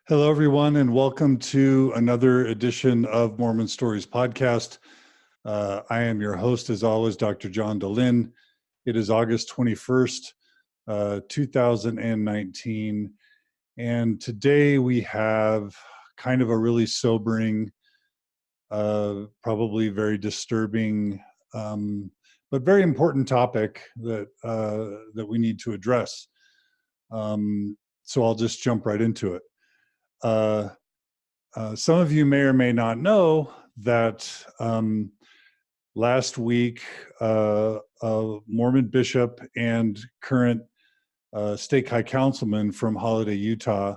Hello, everyone, and welcome to another edition of Mormon Stories podcast. I am your host, as always, Dr. John DeLynn. It is August 21st, 2019, and today we have kind of a really sobering, probably very disturbing, but very important topic that we need to address. So I'll just jump right into it. Some of you may or may not know that last week, a Mormon Bishop and current stake High Councilman from Holiday, Utah,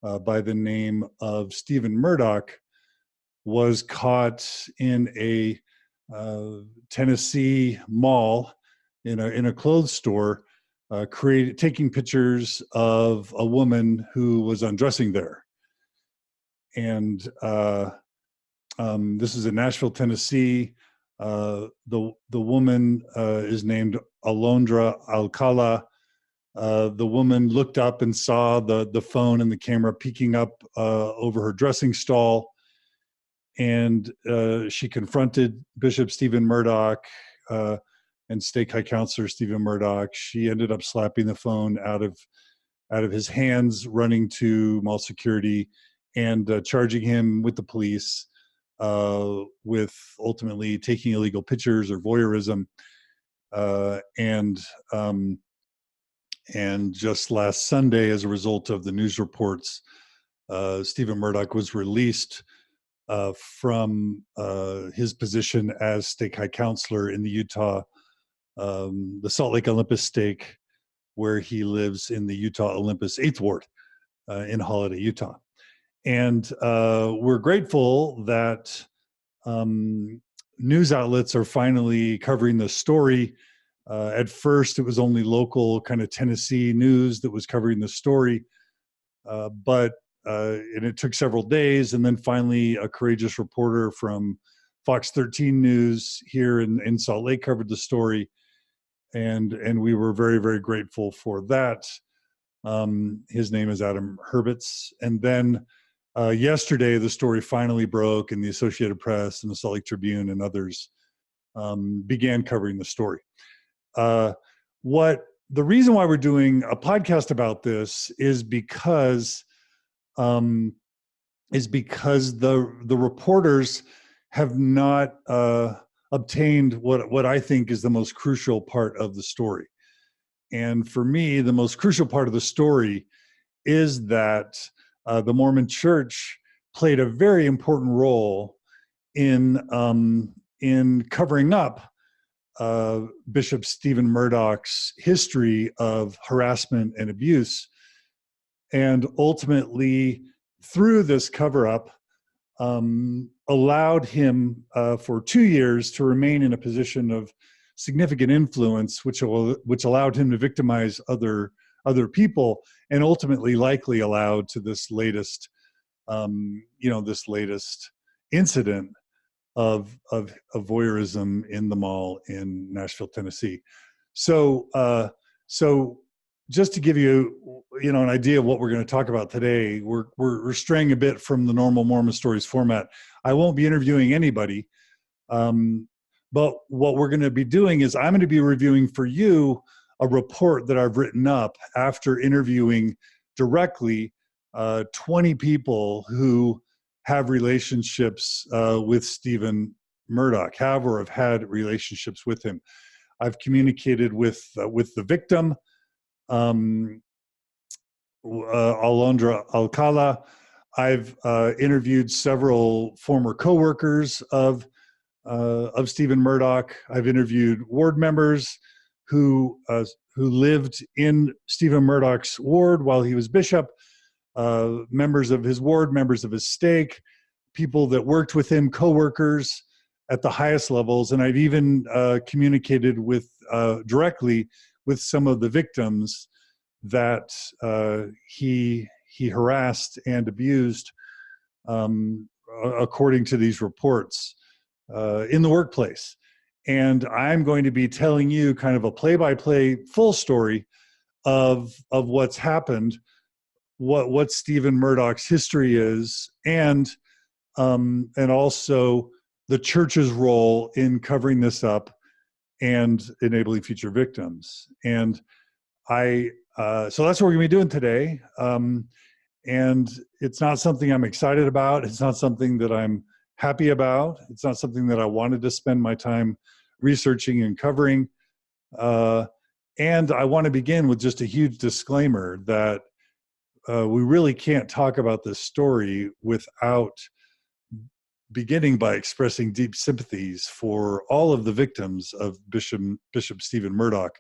by the name of Steven Murdock, was caught in a Tennessee mall in a clothes store, taking pictures of a woman who was undressing there. And this is in Nashville, Tennessee. The woman is named Alondra Alcala. The woman looked up and saw the phone and the camera peeking up over her dressing stall, and she confronted Bishop Steven Murdock and stake High Counselor Steven Murdock. She ended up slapping the phone out of his hands, running to mall security, and charging him with the police, with ultimately taking illegal pictures or voyeurism. And just last Sunday, as a result of the news reports, Steven Murdock was released from his position as stake High Counselor in the Utah, the Salt Lake Olympus stake, where he lives in the Utah Olympus 8th Ward in Holiday, Utah. And we're grateful that news outlets are finally covering the story. At first, it was only local kind of Tennessee news that was covering the story, and it took several days, and then finally a courageous reporter from Fox 13 News here in Salt Lake covered the story, and we were very, very grateful for that. His name is Adam Herbitz. And then yesterday, the story finally broke, and the Associated Press and the Salt Lake Tribune and others began covering the story. The reason why we're doing a podcast about this is because the reporters have not obtained what I think is the most crucial part of the story. And for me, the most crucial part of the story is that the Mormon Church played a very important role in covering up Bishop Steven Murdock's history of harassment and abuse, and ultimately, through this cover-up, allowed him for 2 years to remain in a position of significant influence, which allowed him to victimize other people, and ultimately likely allowed to this latest incident of voyeurism in the mall in Nashville, Tennessee. So just to give you an idea of what we're going to talk about today, we're straying a bit from the normal Mormon Stories format. I won't be interviewing anybody, but what we're going to be doing is I'm going to be reviewing for you a report that I've written up after interviewing directly 20 people who have relationships with Steven Murdock, have or have had relationships with him. I've communicated with the victim, Alondra Alcala. I've interviewed several former co-workers of Steven Murdock. I've interviewed ward members who lived in Steven Murdock's ward while he was bishop, members of his ward, members of his stake, people that worked with him, co-workers at the highest levels, and I've even communicated directly with some of the victims that he harassed and abused, according to these reports, in the workplace. And I'm going to be telling you kind of a play-by-play full story of what's happened, what Steven Murdock's history is, and also the church's role in covering this up and enabling future victims. And so that's what we're going to be doing today. And it's not something I'm excited about. It's not something that I'm happy about. It's not something that I wanted to spend my time researching and covering. And I want to begin with just a huge disclaimer that we really can't talk about this story without beginning by expressing deep sympathies for all of the victims of Bishop Steven Murdock.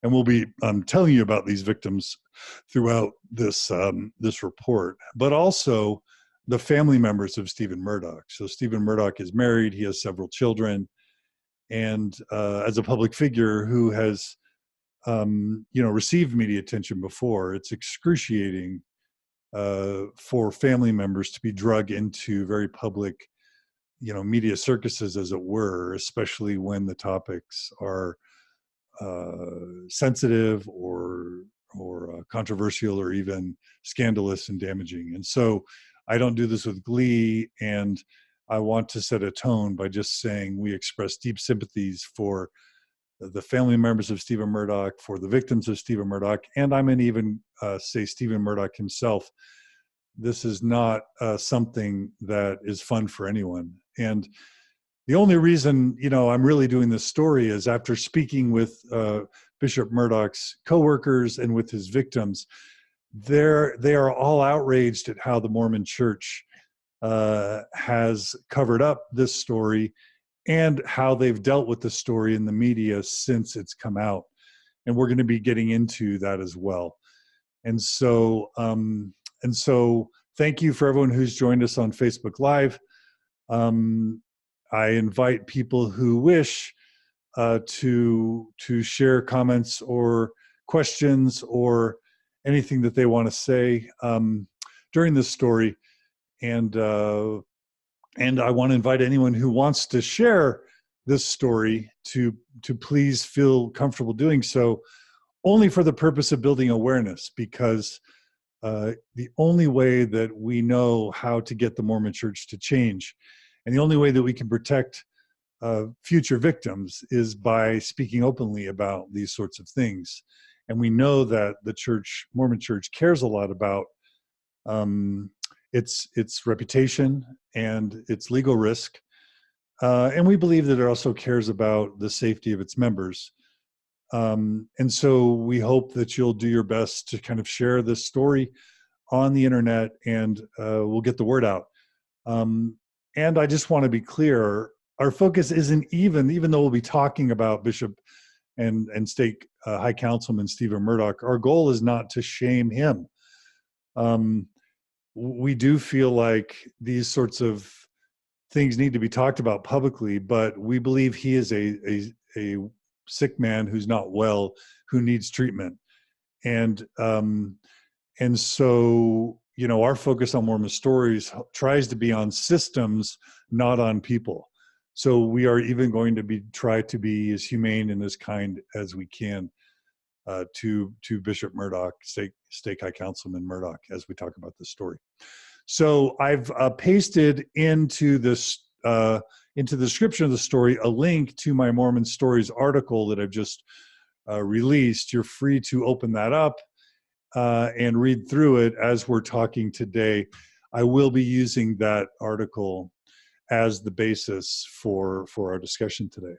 And we'll be telling you about these victims throughout this report, but also the family members of Steven Murdock. So Steven Murdock is married, he has several children, and as a public figure who has received media attention before, it's excruciating for family members to be dragged into very public, media circuses, as it were, especially when the topics are sensitive or controversial or even scandalous and damaging. And so I don't do this with glee, and I want to set a tone by just saying we express deep sympathies for the family members of Steven Murdock, for the victims of Steven Murdock, and I'm going to even say Steven Murdock himself. This is not something that is fun for anyone. And the only reason, I'm really doing this story is after speaking with Bishop Murdock's coworkers and with his victims, they are all outraged at how the Mormon Church has covered up this story and how they've dealt with the story in the media since it's come out. And we're going to be getting into that as well. And so thank you for everyone who's joined us on Facebook Live. I invite people who wish to share comments or questions or anything that they want to say during this story. And I want to invite anyone who wants to share this story to please feel comfortable doing so, only for the purpose of building awareness, because the only way that we know how to get the Mormon Church to change, and the only way that we can protect future victims, is by speaking openly about these sorts of things. And we know that the Mormon Church cares a lot about its reputation and its legal risk. And we believe that it also cares about the safety of its members. And so we hope that you'll do your best to kind of share this story on the internet, and we'll get the word out. And I just want to be clear, our focus isn't even though we'll be talking about Bishop and State High Councilman Steven Murdock, our goal is not to shame him. We do feel like these sorts of things need to be talked about publicly, but we believe he is a sick man who's not well, who needs treatment. And so, our focus on Mormon Stories tries to be on systems, not on people. So we are even going to try to be as humane and as kind as we can to Bishop Murdock, State High Councilman Murdock, as we talk about this story. So I've pasted into the description of the story a link to my Mormon Stories article that I've just released. You're free to open that up and read through it as we're talking today. I will be using that article as the basis for our discussion today.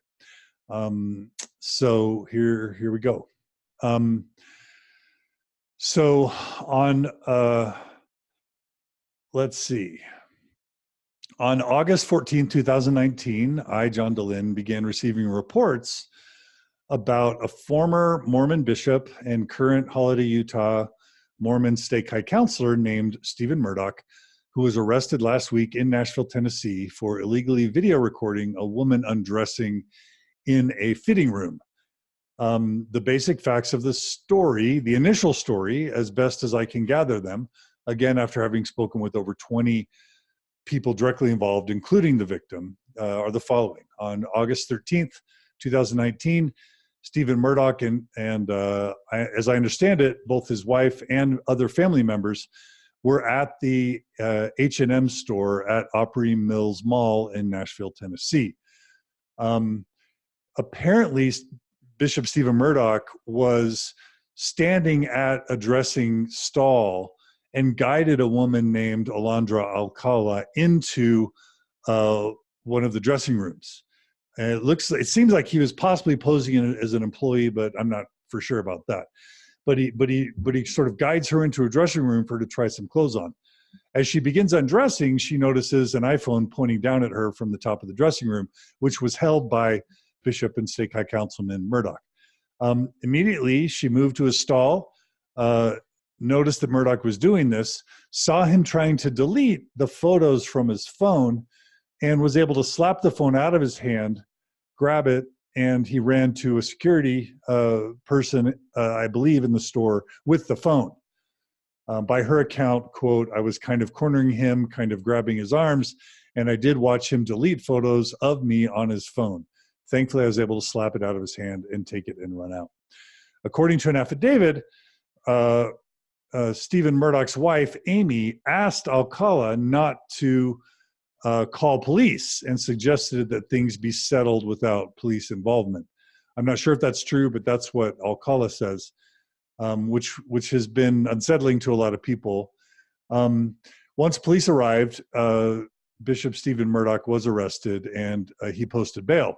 So here we go. So on, let's see. On August 14, 2019, I, John DeLynn, began receiving reports about a former Mormon bishop and current Holiday, Utah Mormon Stake High Counselor named Steven Murdock, who was arrested last week in Nashville, Tennessee for illegally video recording a woman undressing in a fitting room. The basic facts of the story, the initial story, as best as I can gather them, again, after having spoken with over 20 people directly involved, including the victim, are the following. On August 13th, 2019, Steven Murdock as I understand it, both his wife and other family members were at the H&M store at Opry Mills Mall in Nashville, Tennessee. Apparently, Bishop Steven Murdock was standing at a dressing stall and guided a woman named Alondra Alcala into one of the dressing rooms. And it seems like he was possibly posing as an employee, but I'm not for sure about that. But he sort of guides her into a dressing room for her to try some clothes on. As she begins undressing, she notices an iPhone pointing down at her from the top of the dressing room, which was held by Bishop and Stake High Councilman Murdock. Immediately, she moved to a stall, noticed that Murdock was doing this, saw him trying to delete the photos from his phone, and was able to slap the phone out of his hand, grab it, and he ran to a security person, I believe, in the store with the phone. By her account, quote, "I was kind of cornering him, kind of grabbing his arms, and I did watch him delete photos of me on his phone. Thankfully, I was able to slap it out of his hand and take it and run out." According to an affidavit, Steven Murdock's wife, Amy, asked Alcala not to call police and suggested that things be settled without police involvement. I'm not sure if that's true, but that's what Alcala says, which has been unsettling to a lot of people. Once police arrived, Bishop Steven Murdock was arrested, and he posted bail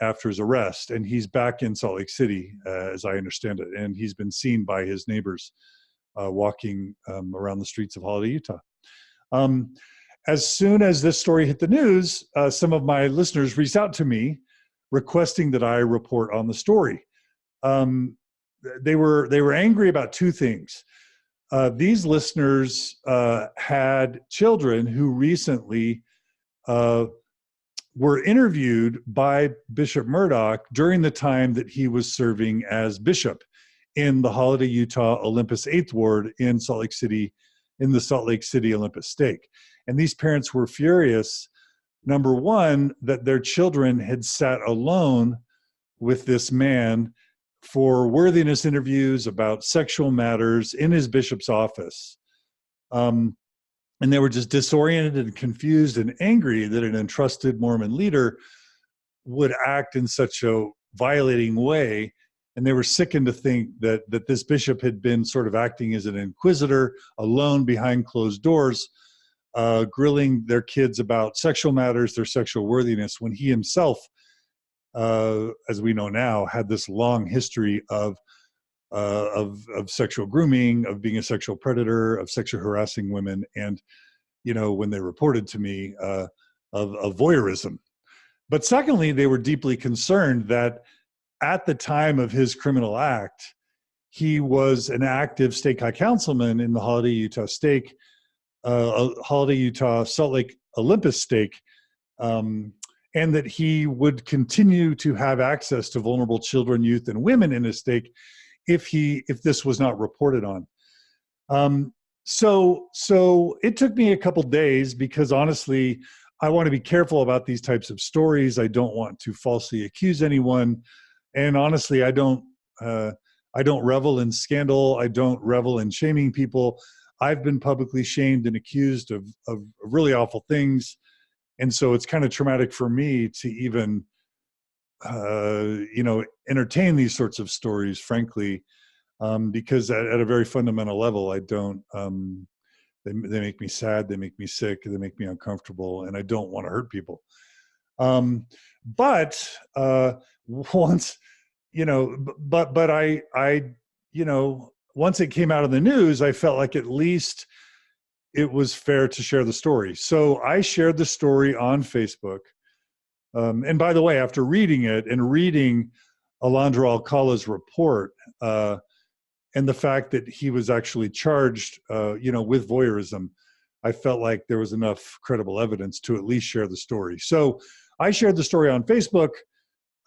after his arrest, and he's back in Salt Lake City, as I understand it, and he's been seen by his neighbors walking around the streets of Holiday, Utah. As soon as this story hit the news, some of my listeners reached out to me requesting that I report on the story. They were angry about two things. These listeners had children who recently were interviewed by Bishop Murdock during the time that he was serving as bishop in the Holiday, Utah Olympus 8th Ward in Salt Lake City, in the Salt Lake City Olympus stake. And these parents were furious, number one, that their children had sat alone with this man for worthiness interviews about sexual matters in his bishop's office. And they were just disoriented and confused and angry that an entrusted Mormon leader would act in such a violating way. And they were sickened to think that this bishop had been sort of acting as an inquisitor, alone behind closed doors, grilling their kids about sexual matters, their sexual worthiness, when he himself, as we know now, had this long history of sexual grooming, of being a sexual predator, of sexual harassing women, and, you know, when they reported to me, of voyeurism. But secondly, they were deeply concerned that at the time of his criminal act, he was an active stake high councilman in the Holiday, Utah stake, Holiday, Utah Salt Lake Olympus stake, and that he would continue to have access to vulnerable children, youth, and women in his stake if this was not reported on. So it took me a couple days, because honestly, I want to be careful about these types of stories. I don't want to falsely accuse anyone, and honestly, I don't revel in scandal. I don't revel in shaming people. I've been publicly shamed and accused of really awful things. And so it's kind of traumatic for me to even, entertain these sorts of stories, frankly, because at a very fundamental level, I don't, they make me sad, they make me sick, they make me uncomfortable, and I don't want to hurt people. But once, once it came out of the news, I felt like at least it was fair to share the story. So I shared the story on Facebook. And by the way, after reading it and reading Alondra Alcala's report, and the fact that he was actually charged, with voyeurism, I felt like there was enough credible evidence to at least share the story. So I shared the story on Facebook,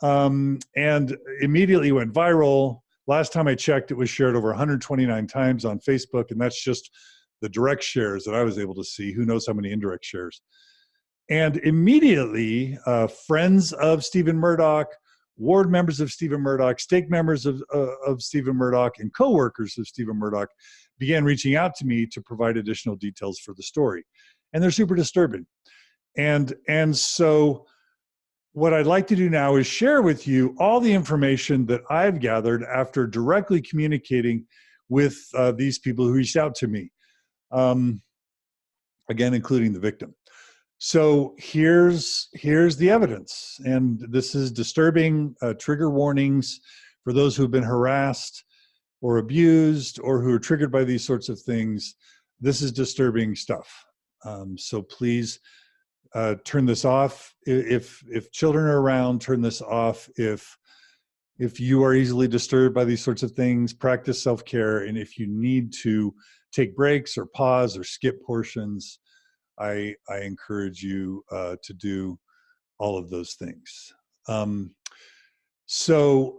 and immediately went viral. Last time I checked, it was shared over 129 times on Facebook, and that's just the direct shares that I was able to see. Who knows how many indirect shares? And immediately, friends of Steven Murdock, ward members of Steven Murdock, stake members of Steven Murdock, and co-workers of Steven Murdock began reaching out to me to provide additional details for the story. And they're super disturbing. And so what I'd like to do now is share with you all the information that I've gathered after directly communicating with these people who reached out to me, again, including the victim. So here's the evidence, and this is disturbing trigger warnings for those who have been harassed or abused or who are triggered by these sorts of things. This is disturbing stuff. So please turn this off. If children are around, turn this off. If you are easily disturbed by these sorts of things, practice self-care. And if you need to take breaks or pause or skip portions, I encourage you to do all of those things. So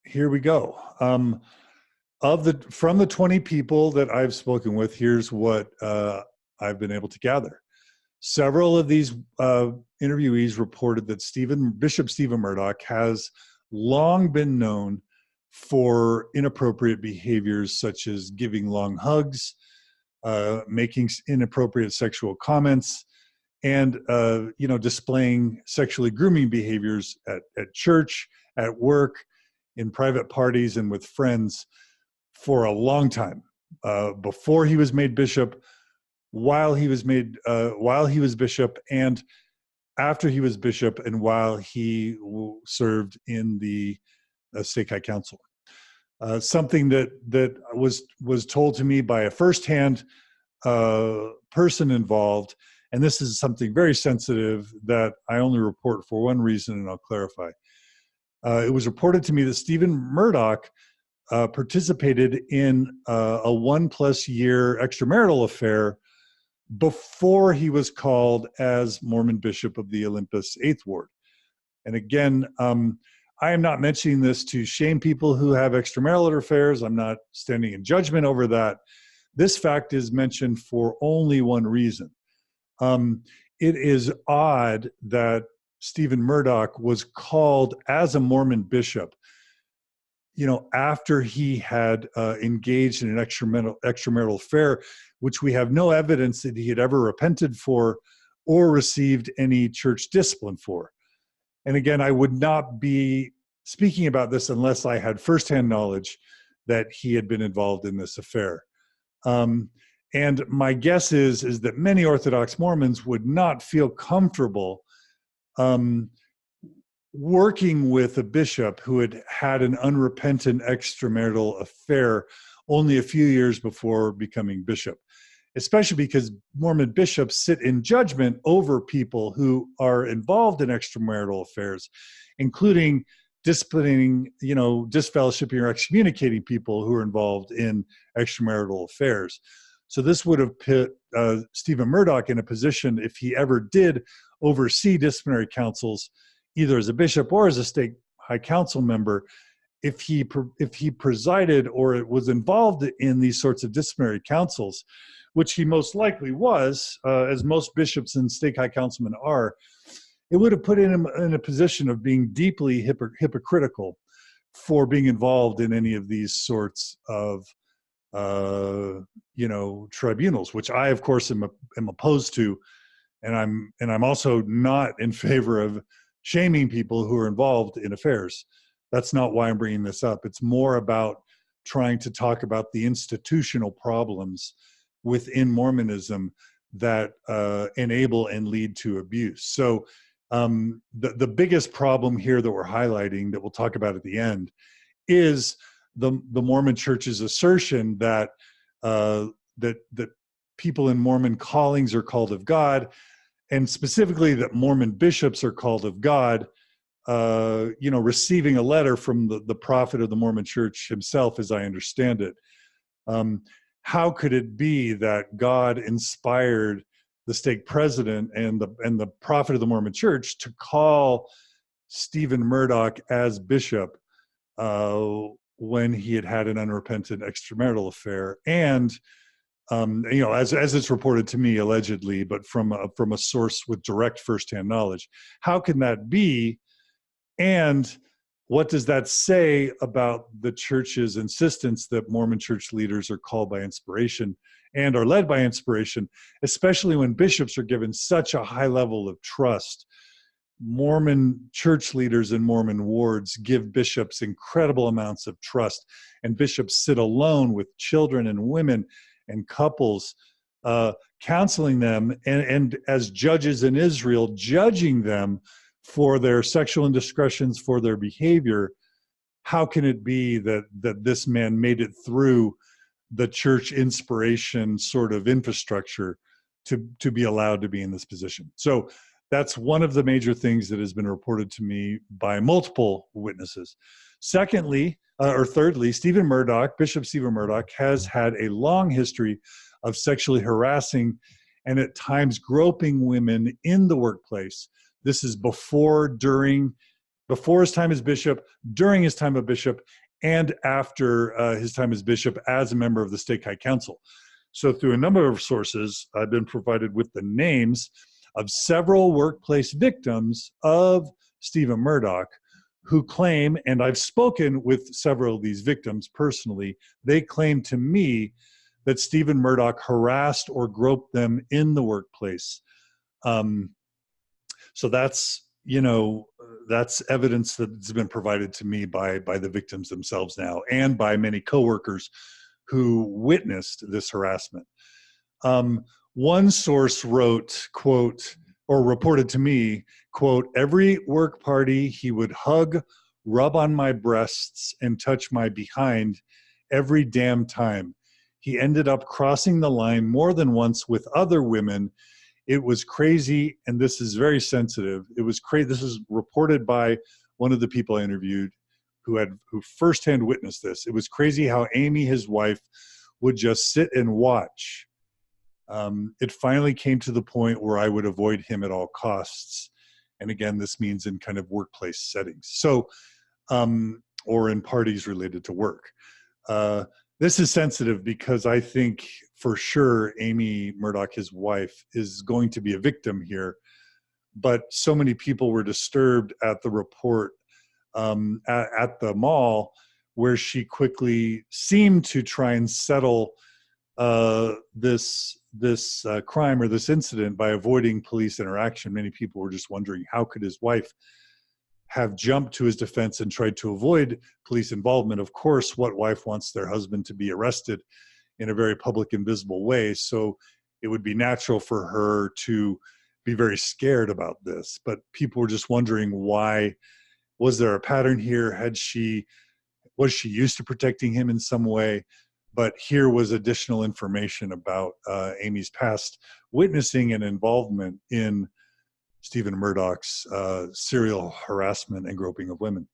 here we go. From the 20 people that I've spoken with, here's what I've been able to gather. Several of these interviewees reported that Bishop Steven Murdock has long been known for inappropriate behaviors such as giving long hugs, making inappropriate sexual comments, and displaying sexually grooming behaviors at church, at work, in private parties, and with friends for a long time, before he was made bishop, while he was bishop, and after he was bishop, and while he served in the Stake High Council. Something that was told to me by a firsthand person involved, and this is something very sensitive that I only report for one reason, and I'll clarify. It was reported to me that Steven Murdock participated in a 1+ year extramarital affair before he was called as Mormon Bishop of the Olympus 8th Ward. And again, I am not mentioning this to shame people who have extramarital affairs. I'm not standing in judgment over that. This fact is mentioned for only one reason. It is odd that Steven Murdock was called as a Mormon bishop, after he had engaged in an extramarital affair, which we have no evidence that he had ever repented for or received any church discipline for. And again, I would not be speaking about this unless I had firsthand knowledge that he had been involved in this affair. And my guess is that many Orthodox Mormons would not feel comfortable working with a bishop who had had an unrepentant extramarital affair only a few years before becoming bishop, especially because Mormon bishops sit in judgment over people who are involved in extramarital affairs, including disciplining, disfellowshipping or excommunicating people who are involved in extramarital affairs. So this would have put Steven Murdock in a position, if he ever did oversee disciplinary councils, either as a bishop or as a stake high council member, if he presided or was involved in these sorts of disciplinary councils, which he most likely was, as most bishops and stake high councilmen are, it would have put him in a position of being deeply hypocritical for being involved in any of these sorts of tribunals, which I, of course, am opposed to, and I'm also not in favor of shaming people who are involved in affairs. That's not why I'm bringing this up. It's more about trying to talk about the institutional problems within Mormonism that enable and lead to abuse. So the biggest problem here that we're highlighting, that we'll talk about at the end, is the Mormon Church's assertion that that people in Mormon callings are called of God, and specifically that Mormon bishops are called of God, receiving a letter from the prophet of the Mormon Church himself, as I understand it. How could it be that God inspired the stake president and the prophet of the Mormon Church to call Steven Murdock as bishop when he had an unrepentant extramarital affair? And as it's reported to me, allegedly, but from a source with direct firsthand knowledge, how can that be And what does that say about the church's insistence that Mormon church leaders are called by inspiration and are led by inspiration, especially when bishops are given such a high level of trust? Mormon church leaders in Mormon wards give bishops incredible amounts of trust, and bishops sit alone with children and women and couples, counseling them, and as judges in Israel, judging them for their sexual indiscretions, for their behavior. How can it be that this man made it through the church inspiration sort of infrastructure to be allowed to be in this position? So that's one of the major things that has been reported to me by multiple witnesses. Thirdly, Steven Murdock, Bishop Steven Murdock, has had a long history of sexually harassing and at times groping women in the workplace. This is before his time as bishop, during his time as bishop, and after his time as bishop as a member of the Stake High Council. So through a number of sources, I've been provided with the names of several workplace victims of Steven Murdock who claim, and I've spoken with several of these victims personally, they claim to me that Steven Murdock harassed or groped them in the workplace. So that's, that's evidence that's been provided to me by the victims themselves now, and by many coworkers who witnessed this harassment. One source wrote, quote, or reported to me, quote, "Every work party he would hug, rub on my breasts, and touch my behind every damn time. He ended up crossing the line more than once with other women. It was crazy," and this is very sensitive. It was crazy. This is reported by one of the people I interviewed who firsthand witnessed this. It was crazy how Amy, his wife, would just sit and watch. It finally came to the point where I would avoid him at all costs. And again, this means in kind of workplace settings. So, or in parties related to work. This is sensitive because I think for sure Amy Murdock, his wife, is going to be a victim here. But so many people were disturbed at the report at the mall, where she quickly seemed to try and settle this crime or this incident by avoiding police interaction. Many people were just wondering, how could his wife have jumped to his defense and tried to avoid police involvement? Of course, what wife wants their husband to be arrested in a very public and visible way? So it would be natural for her to be very scared about this. But people were just wondering, why was there a pattern here? Was she used to protecting him in some way? But here was additional information about Amy's past witnessing and involvement in Steven Murdock's serial harassment and groping of women.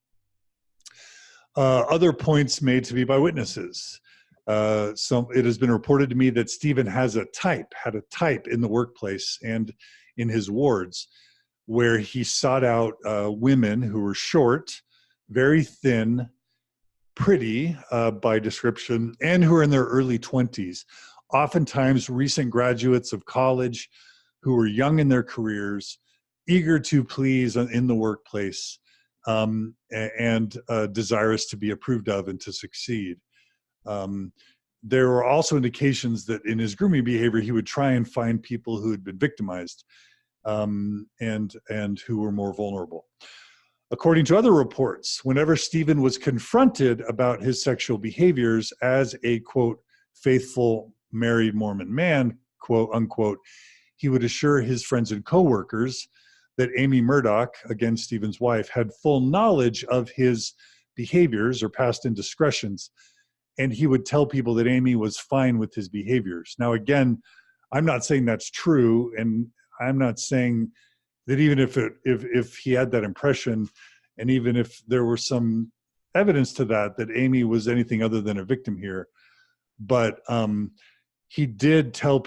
Other points made to me by witnesses. It has been reported to me that Steven had a type in the workplace and in his wards, where he sought out women who were short, very thin, pretty by description, and who are in their early 20s, oftentimes recent graduates of college who were young in their careers, eager to please in the workplace, and desirous to be approved of and to succeed. There were also indications that in his grooming behavior, he would try and find people who had been victimized and who were more vulnerable. According to other reports, whenever Steven was confronted about his sexual behaviors as a, quote, faithful married Mormon man, quote unquote, he would assure his friends and coworkers that Amy Murdock, again, Steven's wife, had full knowledge of his behaviors or past indiscretions. And he would tell people that Amy was fine with his behaviors. Now, again, I'm not saying that's true. And I'm not saying that even if he had that impression, and even if there were some evidence to that Amy was anything other than a victim here, but he did tell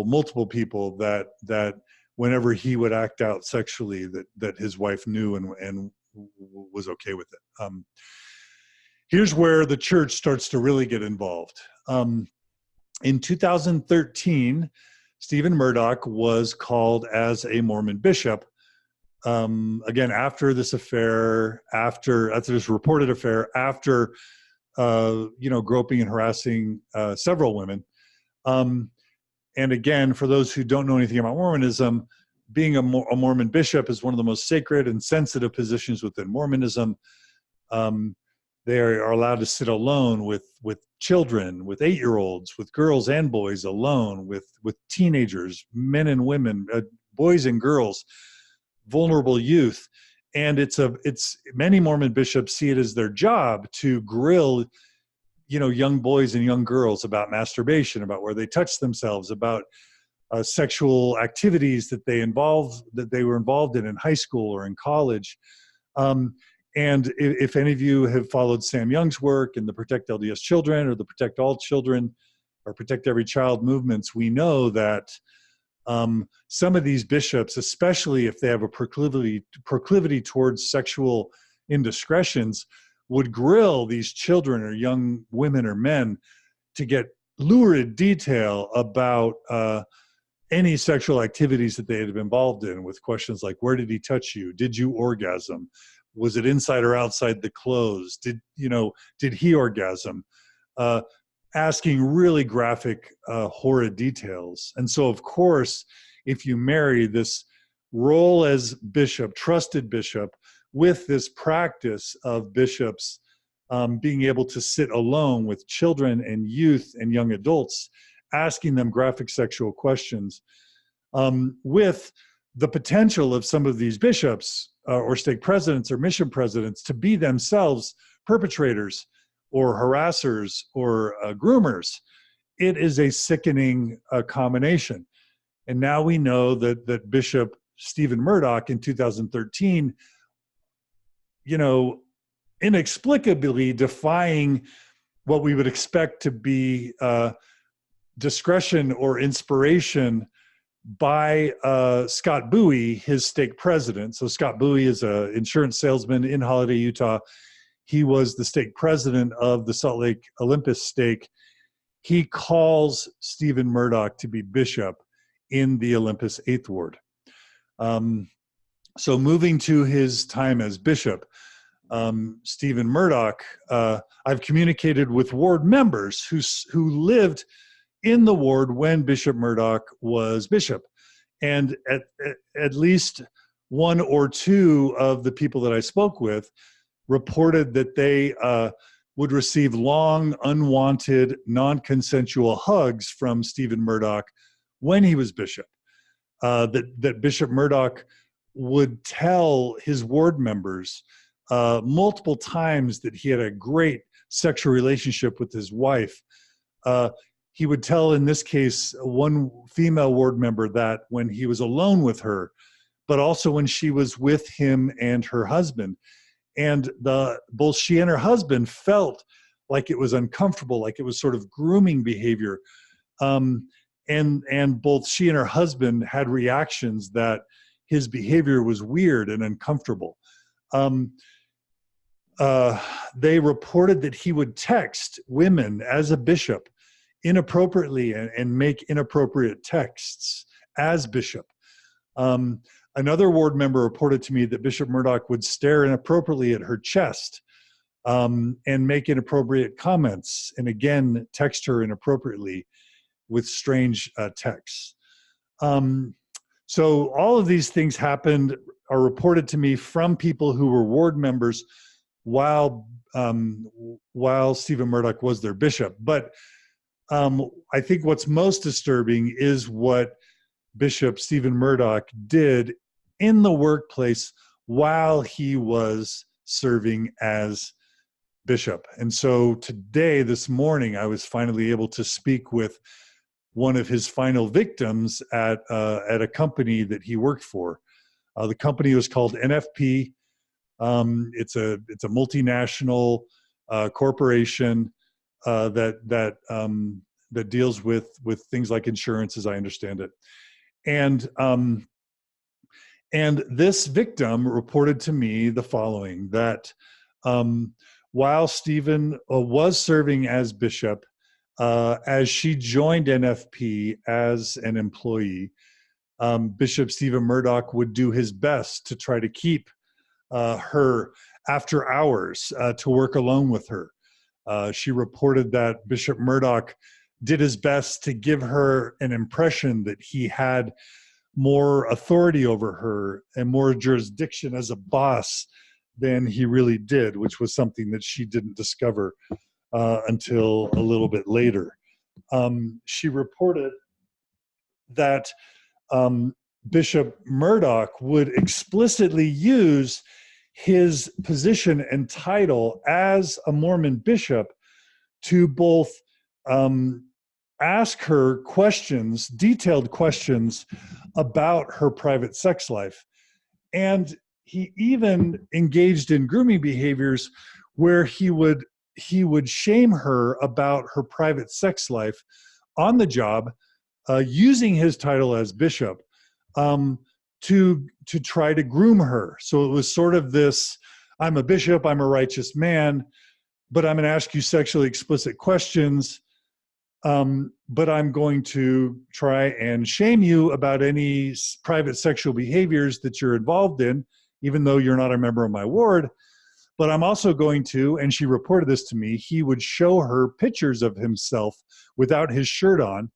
multiple people, that whenever he would act out sexually, that his wife knew and was okay with it. Here's where the church starts to really get involved. In 2013, Steven Murdock was called as a Mormon bishop again, after this affair, after this reported affair, after, groping and harassing several women. And again, for those who don't know anything about Mormonism, being a Mormon bishop is one of the most sacred and sensitive positions within Mormonism. They are allowed to sit alone with children, with 8-year-olds, with girls and boys, alone with teenagers, men and women, boys and girls, vulnerable youth. And it's many Mormon bishops see it as their job to grill, young boys and young girls about masturbation, about where they touch themselves, about sexual activities that they were involved in high school or in college. And if any of you have followed Sam Young's work in the Protect LDS Children or the Protect All Children or Protect Every Child movements, we know that some of these bishops, especially if they have a proclivity towards sexual indiscretions, would grill these children or young women or men to get lurid detail about any sexual activities that they had been involved in, with questions like, where did he touch you? Did you orgasm? Was it inside or outside the clothes? Did he orgasm? Asking really graphic, horrid details. And so, of course, if you marry this role as bishop, trusted bishop, with this practice of bishops being able to sit alone with children and youth and young adults, asking them graphic sexual questions, with the potential of some of these bishops or stake presidents or mission presidents to be themselves perpetrators or harassers or groomers, it is a sickening combination. And now we know that Bishop Steven Murdock in 2013, inexplicably defying what we would expect to be discretion or inspiration by Scott Bowie, his stake president. So Scott Bowie is an insurance salesman in Holiday, Utah. He was the stake president of the Salt Lake Olympus stake. He calls Steven Murdock to be bishop in the Olympus 8th Ward. So moving to his time as bishop, Steven Murdock, I've communicated with ward members who lived in the ward when Bishop Murdock was bishop. And at least one or two of the people that I spoke with reported that they would receive long, unwanted, non-consensual hugs from Steven Murdock when he was bishop. That Bishop Murdock would tell his ward members multiple times that he had a great sexual relationship with his wife. He would tell, in this case, one female ward member that when he was alone with her, but also when she was with him and her husband. And both she and her husband felt like it was uncomfortable, like it was sort of grooming behavior. And both she and her husband had reactions that his behavior was weird and uncomfortable. They reported that he would text women as a bishop inappropriately and make inappropriate texts as bishop. Another ward member reported to me that Bishop Murdock would stare inappropriately at her chest and make inappropriate comments, and again, text her inappropriately with strange texts. So all of these things happened, are reported to me from people who were ward members while Steven Murdock was their bishop. But I think what's most disturbing is what Bishop Steven Murdock did in the workplace while he was serving as bishop. And so today, this morning, I was finally able to speak with one of his final victims at a company that he worked for. The company was called NFP. It's a multinational corporation that deals with things like insurance, as I understand it. And this victim reported to me the following, that while Steven was serving as bishop, as she joined NFP as an employee, Bishop Steven Murdock would do his best to try to keep her after hours to work alone with her. She reported that Bishop Murdock did his best to give her an impression that he had more authority over her and more jurisdiction as a boss than he really did, which was something that she didn't discover until a little bit later. She reported that Bishop Murdock would explicitly use his position and title as a Mormon bishop to both ask her questions, detailed questions about her private sex life. And he even engaged in grooming behaviors where he would shame her about her private sex life on the job, using his title as bishop to try to groom her. So it was sort of this, I'm a bishop, I'm a righteous man, but I'm going to ask you sexually explicit questions, but I'm going to try and shame you about any private sexual behaviors that you're involved in, even though you're not a member of my ward. But I'm also going to, and she reported this to me, he would show her pictures of himself without his shirt on.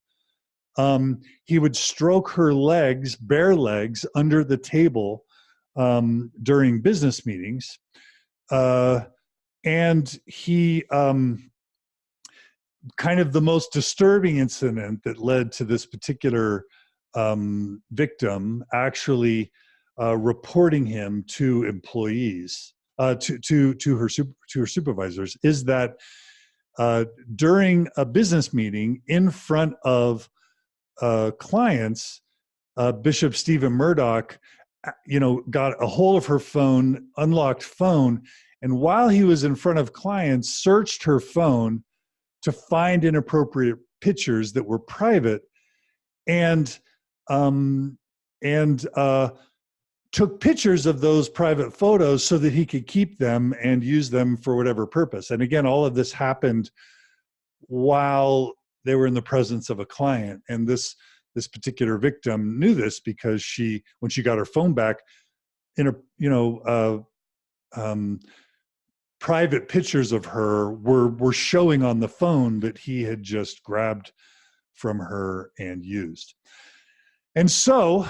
He would stroke her legs, bare legs, under the table during business meetings. And he, kind of the most disturbing incident that led to this particular victim actually reporting him to employees, to her supervisors, is that during a business meeting in front of clients, Bishop Steven Murdock, got a hold of her phone, unlocked phone, and while he was in front of clients, searched her phone to find inappropriate pictures that were private, and took pictures of those private photos so that he could keep them and use them for whatever purpose. And again, all of this happened while they were in the presence of a client. And this particular victim knew this because when she got her phone back, private pictures of her were showing on the phone that he had just grabbed from her and used. And so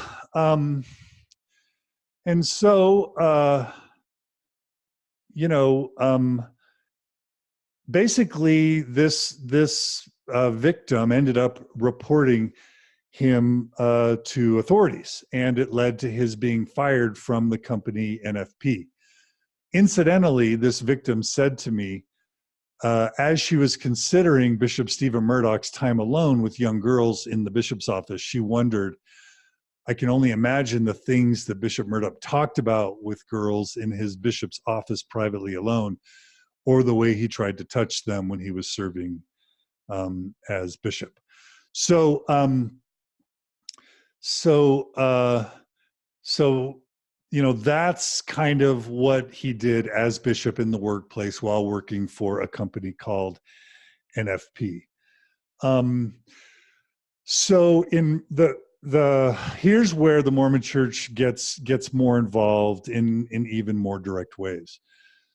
basically this victim ended up reporting him to authorities, and it led to his being fired from the company NFP. Incidentally, this victim said to me, as she was considering Bishop Steven Murdock's time alone with young girls in the bishop's office, she wondered, I can only imagine the things that Bishop Murdock talked about with girls in his bishop's office privately alone, or the way he tried to touch them when he was serving as bishop. So that's kind of what he did as bishop in the workplace while working for a company called NFP. So in here's where the Mormon Church gets more involved in even more direct ways.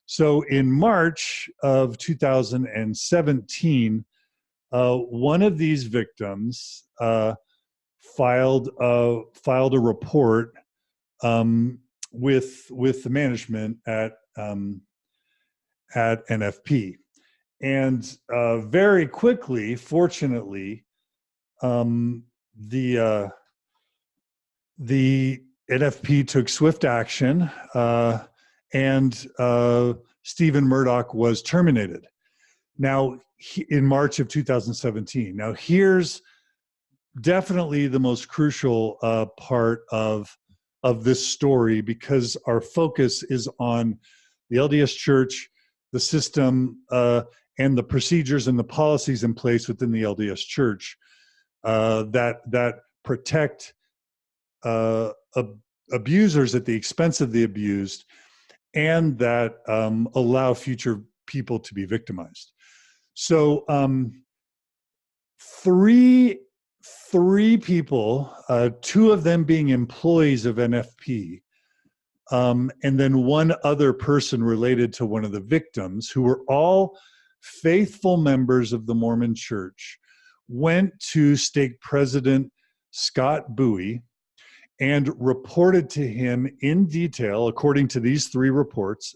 So in March of 2017, one of these victims filed a report with the management at NFP, and very quickly, fortunately, the NFP took swift action, and Steven Murdock was terminated. Now, in March of 2017. Now, here's definitely the most crucial part of this story, because our focus is on the LDS Church, the system, and the procedures and the policies in place within the LDS Church that protect abusers at the expense of the abused, and that allow future people to be victimized. So three three people, two of them being employees of NFP, and then one other person related to one of the victims, who were all faithful members of the Mormon Church, went to Stake President Scott Bowie and reported to him in detail, according to these three reports,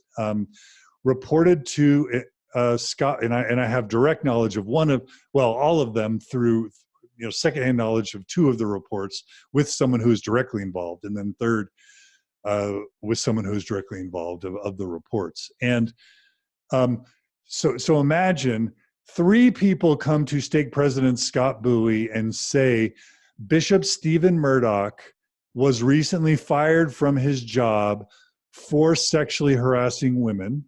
reported to Scott, and I have direct knowledge of all of them through, secondhand knowledge of two of the reports with someone who is directly involved, and then third, with someone who's directly involved of the reports. And so imagine three people come to Stake President Scott Bowie and say, Bishop Steven Murdock was recently fired from his job for sexually harassing women.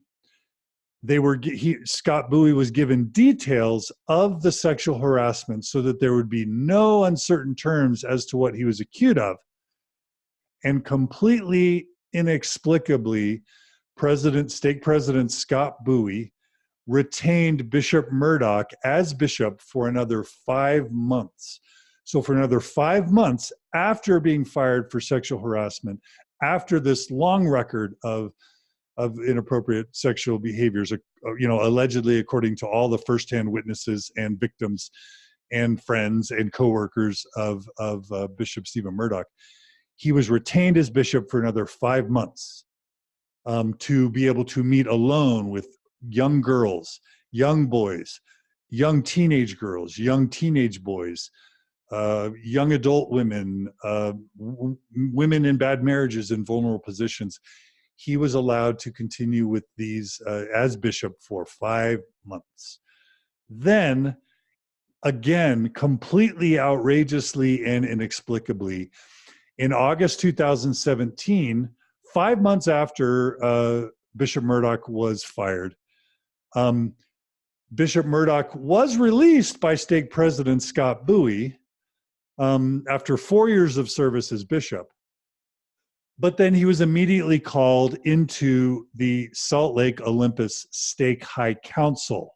Scott Bowie was given details of the sexual harassment so that there would be no uncertain terms as to what he was accused of. And completely inexplicably, Stake President Scott Bowie retained Bishop Murdock as bishop for another 5 months. So for another 5 months after being fired for sexual harassment, after this long record of inappropriate sexual behaviors, allegedly according to all the firsthand witnesses and victims and friends and coworkers of Bishop Steven Murdock, he was retained as bishop for another 5 months to be able to meet alone with young girls, young boys, young teenage girls, young teenage boys, young adult women, women in bad marriages and vulnerable positions. He was allowed to continue with these as bishop for 5 months. Then, again, completely outrageously and inexplicably, in August 2017, 5 months after Bishop Murdock was fired, Bishop Murdock was released by Stake President Scott Bowie after 4 years of service as bishop. But then he was immediately called into the Salt Lake Olympus Stake High Council,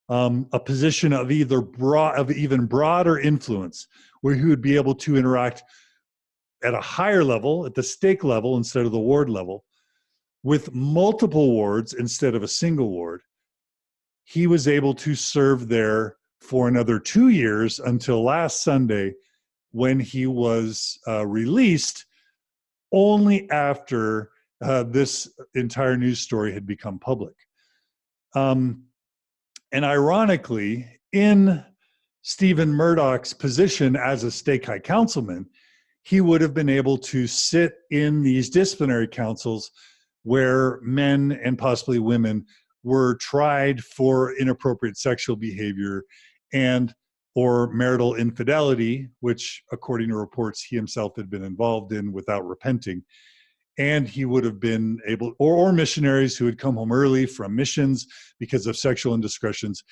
a position of even broader influence, where he would be able to interact at a higher level, at the stake level instead of the ward level, with multiple wards instead of a single ward. He was able to serve there for another 2 years until last Sunday, when he was released, only after this entire news story had become public. And ironically, in Steven Murdock's position as a stake high councilman, he would have been able to sit in these disciplinary councils where men and possibly women were tried for inappropriate sexual behavior and or marital infidelity, which according to reports he himself had been involved in without repenting. And he would have been able, or missionaries who had come home early from missions because of sexual indiscretions.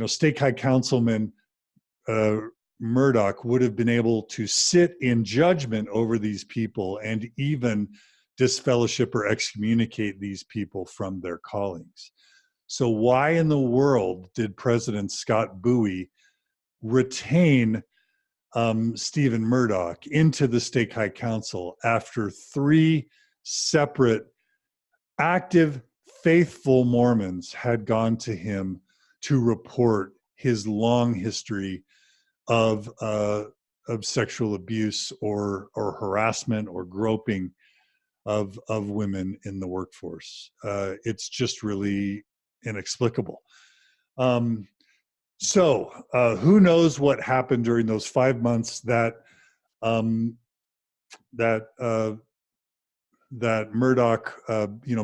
Stake High Councilman Murdock would have been able to sit in judgment over these people and even disfellowship or excommunicate these people from their callings. So why in the world did President Scott Bowie retain Steven Murdock into the Stake High Council after 3 separate, active, faithful Mormons had gone to him to report his long history of sexual abuse or harassment or groping of women in the workforce? It's just really inexplicable. So who knows what happened during those 5 months that Murdock,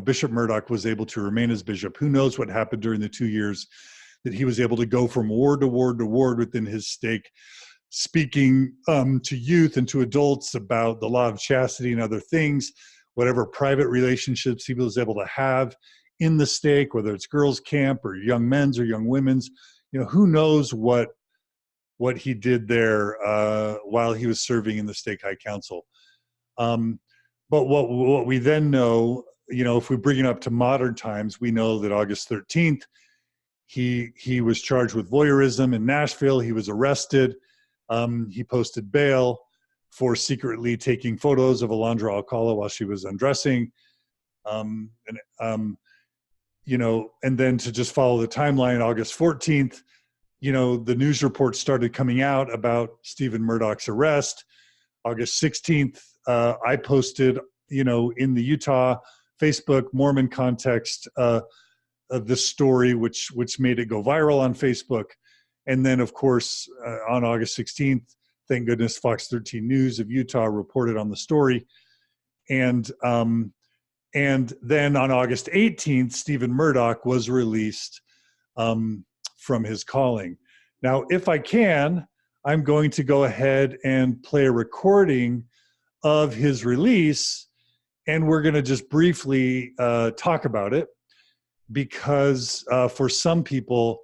Bishop Murdock was able to remain as bishop. Who knows what happened during the 2 years that he was able to go from ward to ward to ward within his stake, speaking to youth and to adults about the law of chastity and other things, whatever private relationships he was able to have in the stake, whether it's girls' camp or young men's or young women's. Who knows what he did there while he was serving in the Stake High Council. But what we then know, if we bring it up to modern times, we know that August 13th, He was charged with voyeurism in Nashville. He was arrested. He posted bail for secretly taking photos of Alondra Alcala while she was undressing. You know, and then to just follow the timeline, August 14th, you know, the news reports started coming out about Steven Murdock's arrest. August 16th, I posted, you know, in the Utah Facebook Mormon context, the story, which made it go viral on Facebook. And then, of course, on August 16th, thank goodness, Fox 13 News of Utah reported on the story. And then on August 18th, Steven Murdock was released from his calling. Now, if I can, I'm going to go ahead and play a recording of his release, and we're going to just briefly talk about it, because for some people,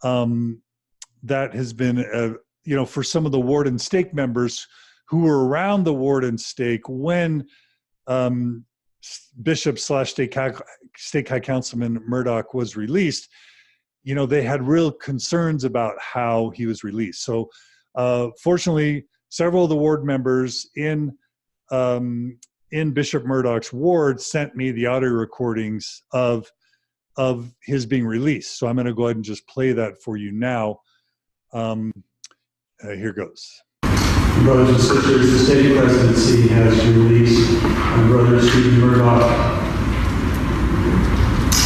that has been, you know, for some of the ward and stake members who were around the ward and stake when Bishop / Stake High Councilman Murdock was released, you know, they had real concerns about how he was released. So fortunately, several of the ward members in Bishop Murdock's ward sent me the audio recordings of his being released. So I'm going to go ahead and just play that for you now. Here goes. Brothers and sisters, the state presidency has released my brother Steven Murdock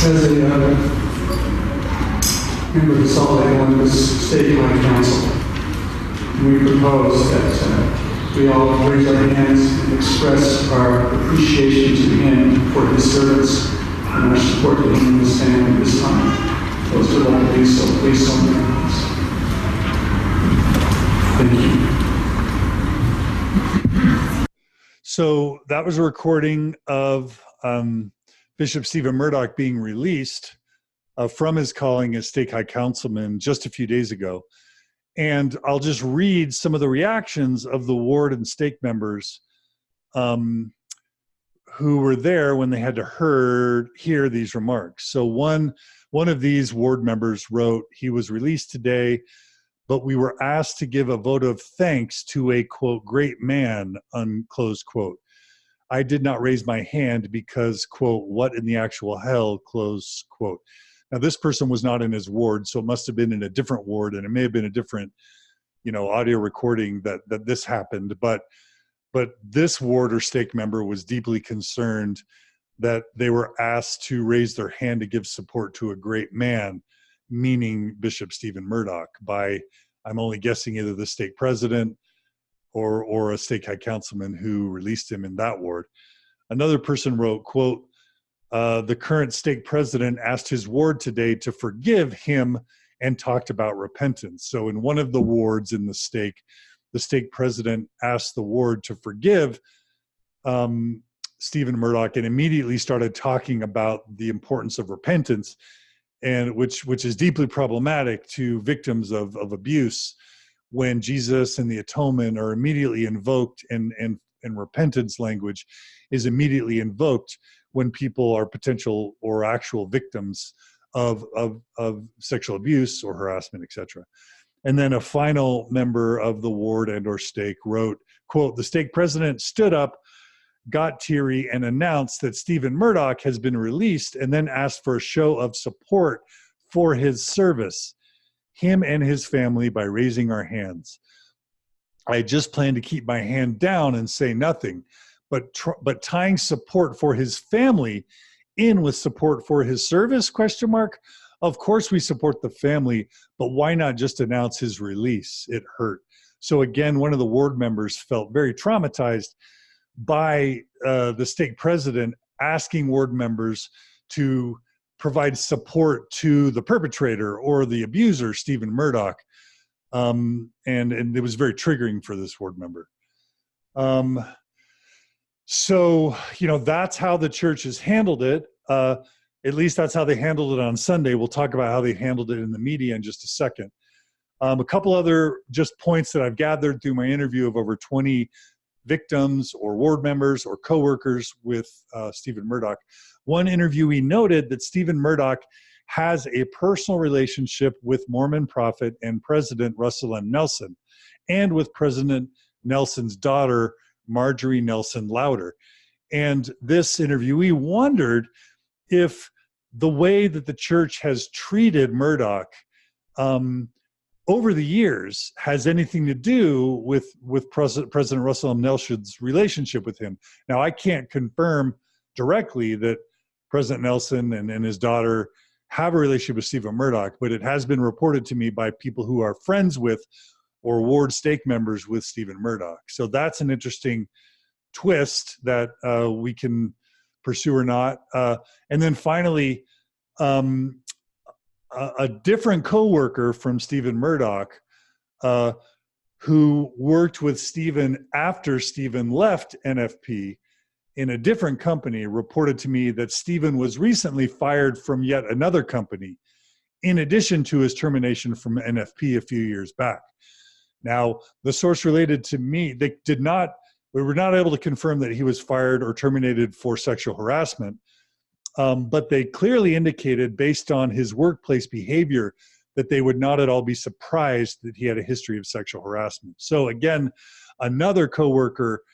as a member of the Salt Lake Olympus State High Council. We propose that we all raise our hands and express our appreciation to him for his service and our support to him and his family at this time. Those who would like to do so, please don't their hands. Thank you. So that was a recording of Bishop Steven Murdock being released from his calling as Stake High Councilman just a few days ago. And I'll just read some of the reactions of the ward and stake members who were there when they had to hear these remarks. So one of these ward members wrote, "He was released today, but we were asked to give a vote of thanks to a, quote, great man, unclose quote. I did not raise my hand because, quote, what in the actual hell, close quote." Now, this person was not in his ward, so it must have been in a different ward, and it may have been a different, you know, audio recording that this happened. But this ward or stake member was deeply concerned that they were asked to raise their hand to give support to a great man, meaning Bishop Steven Murdock, by, I'm only guessing, either the stake president or a stake high councilman who released him in that ward. Another person wrote, quote, the current stake president asked his ward today to forgive him and talked about repentance. So in one of the wards in the stake president asked the ward to forgive Steven Murdock and immediately started talking about the importance of repentance, and which is deeply problematic to victims of abuse when Jesus and the atonement are immediately invoked, and repentance language is immediately invoked when people are potential or actual victims of sexual abuse or harassment, etc. And then a final member of the ward and or stake wrote, quote, the stake president stood up, got teary, and announced that Steven Murdock has been released, and then asked for a show of support for his service, him and his family, by raising our hands. I just planned to keep my hand down and say nothing, but tying support for his family in with support for his service, question mark. Of course we support the family, but why not just announce his release? It hurt. So again, one of the ward members felt very traumatized by the stake president asking ward members to provide support to the perpetrator or the abuser, Steven Murdock. And it was very triggering for this ward member. So, you know, that's how the church has handled it. At least that's how they handled it on Sunday. We'll talk about how they handled it in the media in just a second. A couple other just points that I've gathered through my interview of over 20 victims or ward members or co-workers with Steven Murdock. One interviewee noted that Steven Murdock has a personal relationship with Mormon prophet and President Russell M. Nelson, and with President Nelson's daughter, Marjorie Nelson Louder. And this interviewee wondered if the way that the church has treated Murdock over the years has anything to do with President Russell M. Nelson's relationship with him. Now, I can't confirm directly that President Nelson and his daughter have a relationship with Steven Murdock, but it has been reported to me by people who are friends with or ward stake members with Steven Murdock. So that's an interesting twist that we can pursue or not. And then finally, a different coworker from Steven Murdock, who worked with Steven after Steven left NFP in a different company, reported to me that Steven was recently fired from yet another company, in addition to his termination from NFP a few years back. Now, the source related to me, we were not able to confirm that he was fired or terminated for sexual harassment, but they clearly indicated, based on his workplace behavior, that they would not at all be surprised that he had a history of sexual harassment. So again, another coworker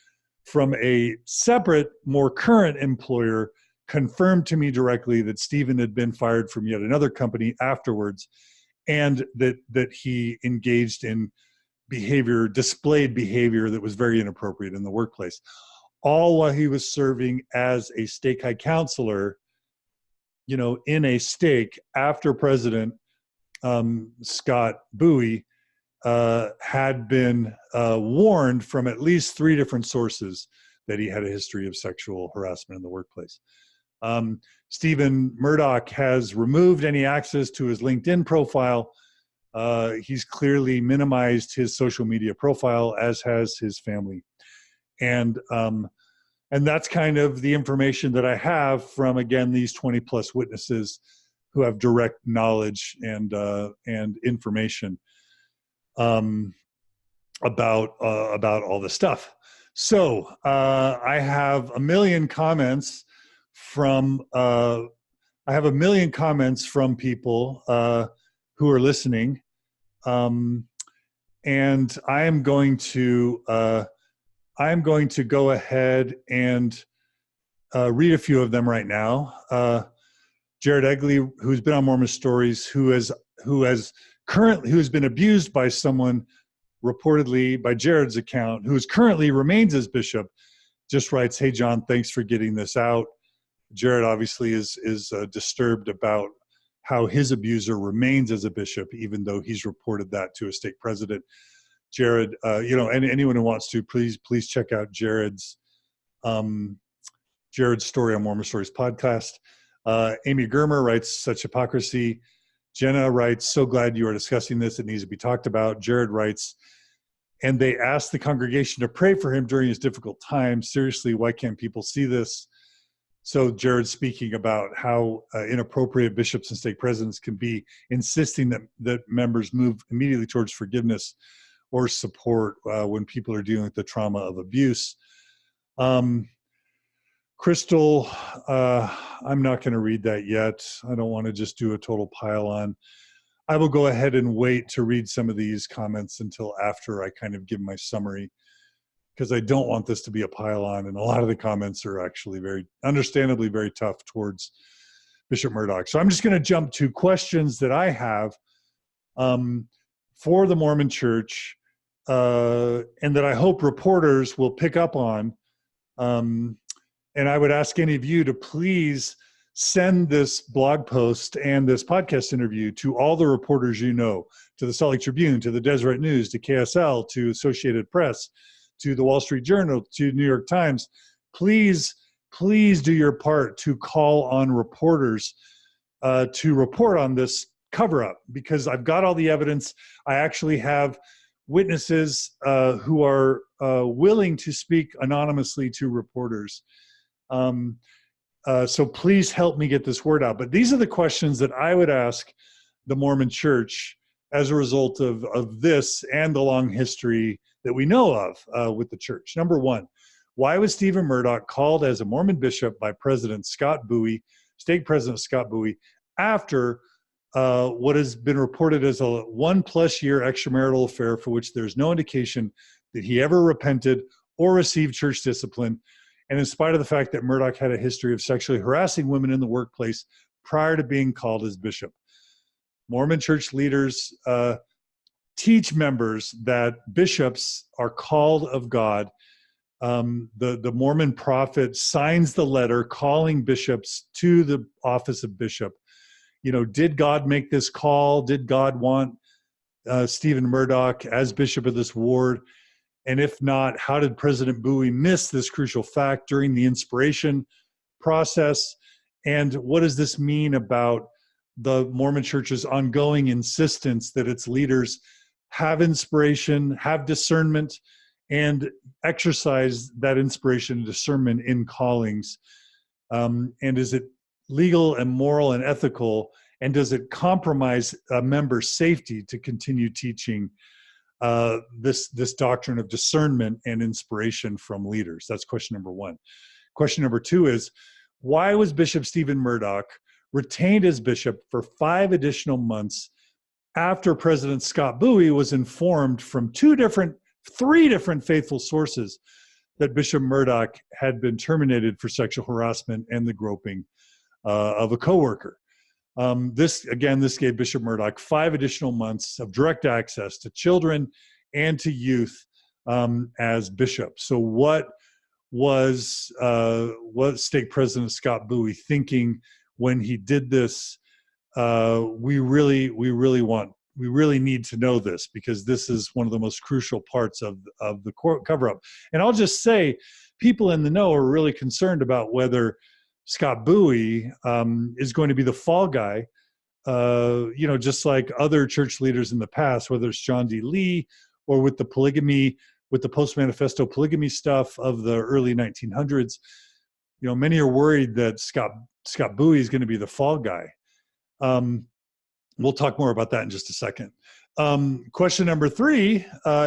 from a separate, more current employer confirmed to me directly that Steven had been fired from yet another company afterwards, and that he engaged in displayed behavior that was very inappropriate in the workplace, all while he was serving as a stake high counselor, in a stake after President Scott Bowie had been warned from at least 3 different sources that he had a history of sexual harassment in the workplace. Steven Murdock has removed any access to his LinkedIn profile. He's clearly minimized his social media profile, as has his family. And that's kind of the information that I have from, again, these 20 plus witnesses who have direct knowledge and information about all this stuff. So I have a million comments from people who are listening, and I am going to go ahead and read a few of them right now. Jared Egley, who's been on Mormon Stories, who has been abused by someone, reportedly by Jared's account, who currently remains as bishop, just writes, "Hey John, thanks for getting this out." Jared obviously is disturbed about how his abuser remains as a bishop, even though he's reported that to a stake president. Jared, and anyone who wants to, please check out Jared's story on Mormon Stories podcast. Amy Germer writes, "Such hypocrisy." Jenna writes, "So glad you are discussing this. It needs to be talked about." Jared writes, "And they asked the congregation to pray for him during his difficult time. Seriously, why can't people see this?" So Jared's speaking about how inappropriate bishops and stake presidents can be, insisting that members move immediately towards forgiveness or support when people are dealing with the trauma of abuse. Crystal, I'm not going to read that yet. I don't want to just do a total pile on. I will go ahead and wait to read some of these comments until after I kind of give my summary, because I don't want this to be a pile on, and a lot of the comments are actually understandably very tough towards Bishop Murdock. So I'm just going to jump to questions that I have for the Mormon Church, and that I hope reporters will pick up on. And I would ask any of you to please send this blog post and this podcast interview to all the reporters you know, to the Salt Lake Tribune, to the Deseret News, to KSL, to Associated Press, to the Wall Street Journal, to New York Times. Please do your part to call on reporters to report on this cover-up, because I've got all the evidence. I actually have witnesses who are willing to speak anonymously to reporters. So please help me get this word out. But these are the questions that I would ask the Mormon Church as a result of this and the long history that we know of with the church. Number one, why was Steven Murdock called as a Mormon bishop by President Scott Bowie, stake President Scott Bowie, after what has been reported as a 1+ year extramarital affair for which there's no indication that he ever repented or received church discipline, and in spite of the fact that Murdock had a history of sexually harassing women in the workplace prior to being called as bishop. Mormon church leaders teach members that bishops are called of God. The Mormon prophet signs the letter calling bishops to the office of bishop. You know, did God make this call? Did God want Steven Murdock as bishop of this ward? And if not, how did President Bowie miss this crucial fact during the inspiration process? And what does this mean about the Mormon Church's ongoing insistence that its leaders have inspiration, have discernment, and exercise that inspiration and discernment in callings? And is it legal and moral and ethical? And does it compromise a member's safety to continue teaching this doctrine of discernment and inspiration from leaders? That's question number one. Question number two is, why was Bishop Steven Murdock retained as bishop for 5 additional months after President Scott Bowie was informed from 3 different faithful sources that Bishop Murdock had been terminated for sexual harassment and the groping of a coworker? This gave Bishop Murdock 5 additional months of direct access to children and to youth as bishop. So what was Stake President Scott Bowie thinking when he did this? We really need to know this, because this is one of the most crucial parts of the cover-up. And I'll just say, people in the know are really concerned about whether Scott Bowie is going to be the fall guy, just like other church leaders in the past, whether it's John D. Lee or with the polygamy, with the post-manifesto polygamy stuff of the early 1900s. Many are worried that Scott Bowie is going to be the fall guy. We'll talk more about that in just a second. Question number 3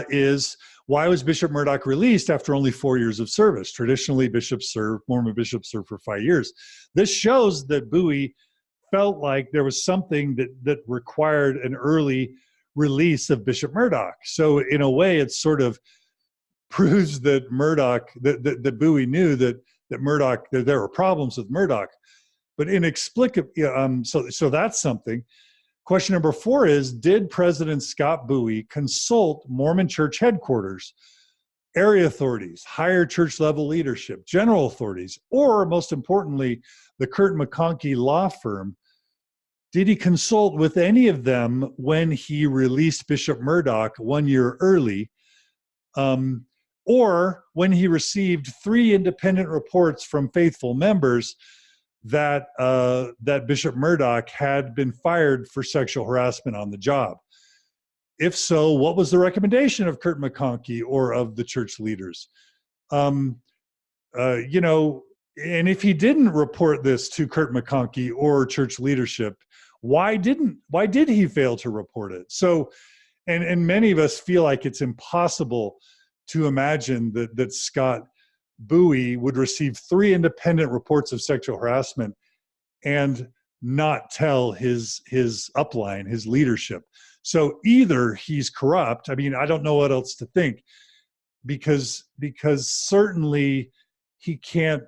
is, why was Bishop Murdock released after only 4 years of service? Traditionally, Mormon bishops serve for 5 years. This shows that Bowie felt like there was something that required an early release of Bishop Murdock. So in a way, it sort of proves that that Bowie knew that there were problems with Murdock, but inexplicably, so that's something. Question number 4 is, did President Scott Bowie consult Mormon Church headquarters, area authorities, higher church level leadership, general authorities, or most importantly, the Kurt McConkie law firm? Did he consult with any of them when he released Bishop Murdock 1 year early? Or when he received 3 independent reports from faithful members that Bishop Murdock had been fired for sexual harassment on the job? If so, what was the recommendation of Kurt McConkie or of the church leaders? And if he didn't report this to Kurt McConkie or church leadership, why did he fail to report it? So, and many of us feel like it's impossible to imagine that Scott Bowie would receive 3 independent reports of sexual harassment and not tell his upline, his leadership. So either he's corrupt. I mean, I don't know what else to think, because certainly he can't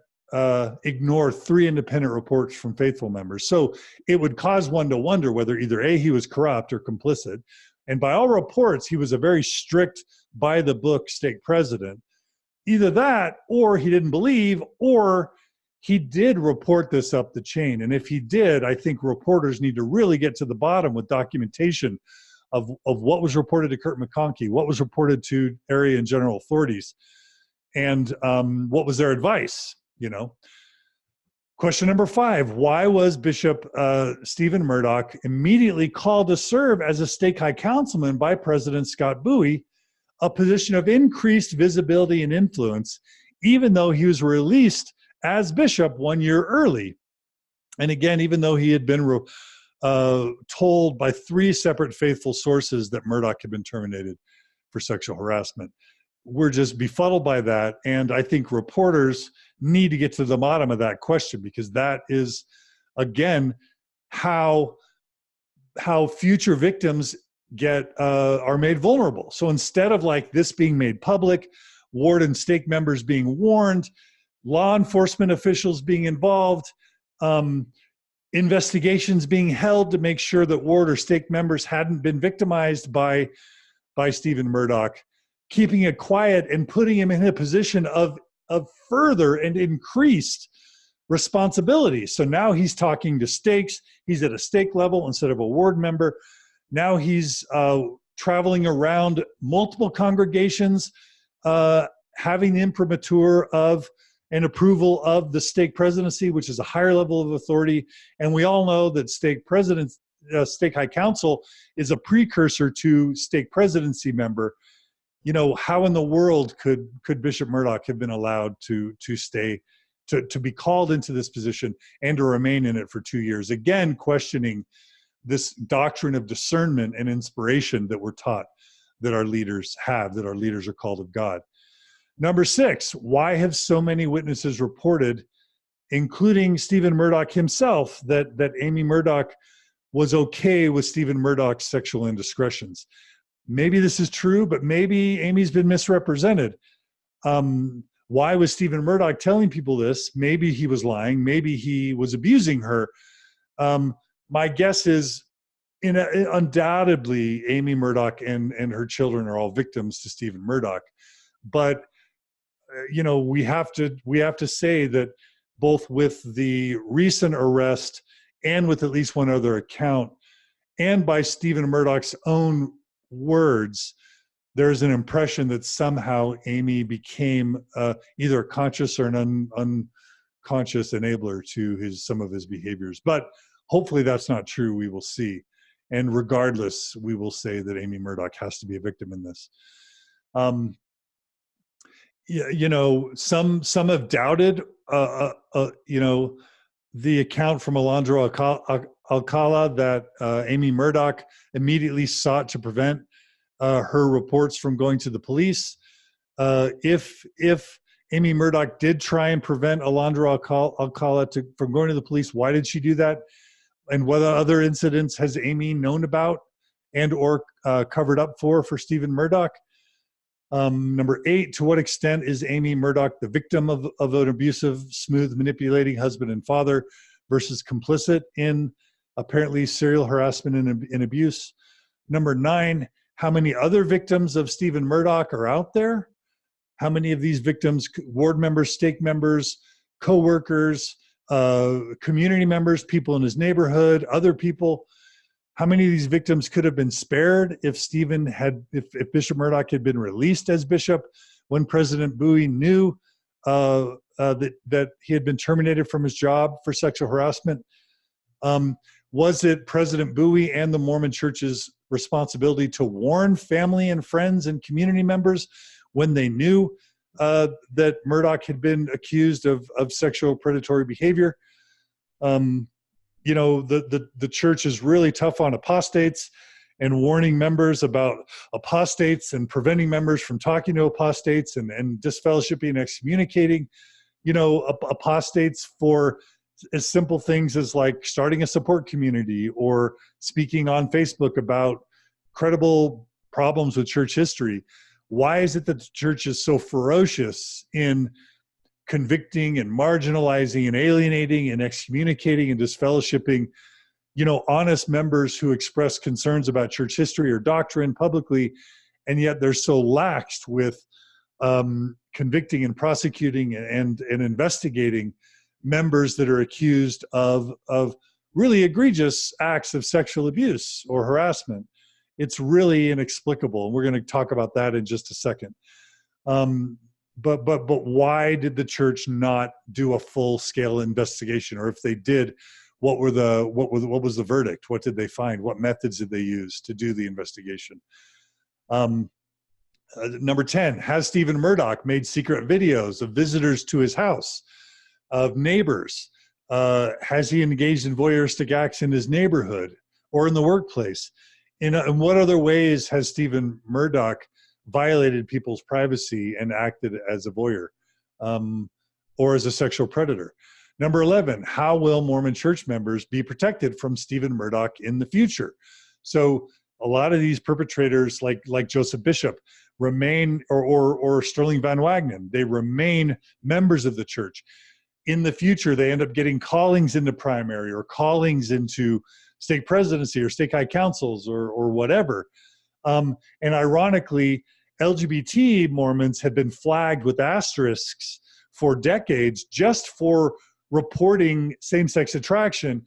ignore 3 independent reports from faithful members. So it would cause one to wonder whether either A, he was corrupt or complicit. And by all reports, he was a very strict, by-the-book stake president. Either that, or he didn't believe, or he did report this up the chain. And if he did, I think reporters need to really get to the bottom with documentation of what was reported to Kurt McConkie, what was reported to area and general authorities, and what was their advice, Question number 5, why was Bishop Steven Murdock immediately called to serve as a stake high councilman by President Scott Bowie, a position of increased visibility and influence, even though he was released as bishop 1 year early? And again, even though he had been told by 3 separate faithful sources that Murdock had been terminated for sexual harassment. We're just befuddled by that. And I think reporters need to get to the bottom of that question, because that is, again, how future victims are made vulnerable. So instead of like this being made public, ward and stake members being warned, law enforcement officials being involved, investigations being held to make sure that ward or stake members hadn't been victimized by Steven Murdock, keeping it quiet and putting him in a position of further and increased responsibility. So now he's talking to stakes. He's at a stake level instead of a ward member. Now he's traveling around multiple congregations, having the imprimatur of an approval of the stake presidency, which is a higher level of authority. And we all know that stake High Council is a precursor to stake presidency member. You know, how in the world could Bishop Murdock have been allowed to be called into this position and to remain in it for 2 years? Again, questioning this doctrine of discernment and inspiration that we're taught that our leaders have, that our leaders are called of God. Number 6, why have so many witnesses reported, including Steven Murdock himself, that Amy Murdock was okay with Steven Murdock's sexual indiscretions? Maybe this is true, but maybe Amy's been misrepresented. Why was Steven Murdock telling people this? Maybe he was lying. Maybe he was abusing her. My guess is undoubtedly Amy Murdock and her children are all victims to Steven Murdock. But you know, we have to say that both with the recent arrest and with at least one other account, and by Steven Murdock's own words, there's an impression that somehow Amy became either a conscious or an unconscious enabler to some of his behaviors. But hopefully that's not true. We will see. And regardless, we will say that Amy Murdock has to be a victim in this. You know, some have doubted, you know, the account from Alondra Alcala that Amy Murdock immediately sought to prevent her reports from going to the police. If Amy Murdock did try and prevent Alondra Alcala from going to the police, why did she do that? And what other incidents has Amy known about and or covered up for Steven Murdock? Number 8, to what extent is Amy Murdock the victim of an abusive, smooth, manipulating husband and father versus complicit in apparently serial harassment and abuse? Number 9, how many other victims of Steven Murdock are out there? How many of these victims, ward members, stake members, co-workers, community members, people in his neighborhood, other people? How many of these victims could have been spared if Bishop Murdock had been released as bishop when President Bowie knew that he had been terminated from his job for sexual harassment? Was it President Bowie and the Mormon Church's responsibility to warn family and friends and community members when they knew that Murdock had been accused of sexual predatory behavior? You know, the church is really tough on apostates and warning members about apostates and preventing members from talking to apostates and disfellowshipping and excommunicating, you know, apostates for as simple things as like starting a support community or speaking on Facebook about credible problems with church history. Why is it that the church is so ferocious in convicting and marginalizing and alienating and excommunicating and disfellowshipping, you know, honest members who express concerns about church history or doctrine publicly, and yet they're so laxed with convicting and prosecuting and investigating members that are accused of really egregious acts of sexual abuse or harassment? It's really inexplicable, and we're going to talk about that in just a second. But why did the church not do a full-scale investigation? Or if they did, what was the verdict? What did they find? What methods did they use to do the investigation? Number 10, has Steven Murdock made secret videos of visitors to his house, of neighbors? Has he engaged in voyeuristic acts in his neighborhood or in the workplace? In what other ways has Steven Murdock violated people's privacy and acted as a voyeur or as a sexual predator? Number 11, how will Mormon church members be protected from Steven Murdock in the future? So a lot of these perpetrators, like Joseph Bishop, remain, or Sterling Van Wagenen, they remain members of the church. In the future, they end up getting callings into primary or callings into stake presidency or stake high councils or whatever. And ironically, LGBT Mormons had been flagged with asterisks for decades just for reporting same-sex attraction,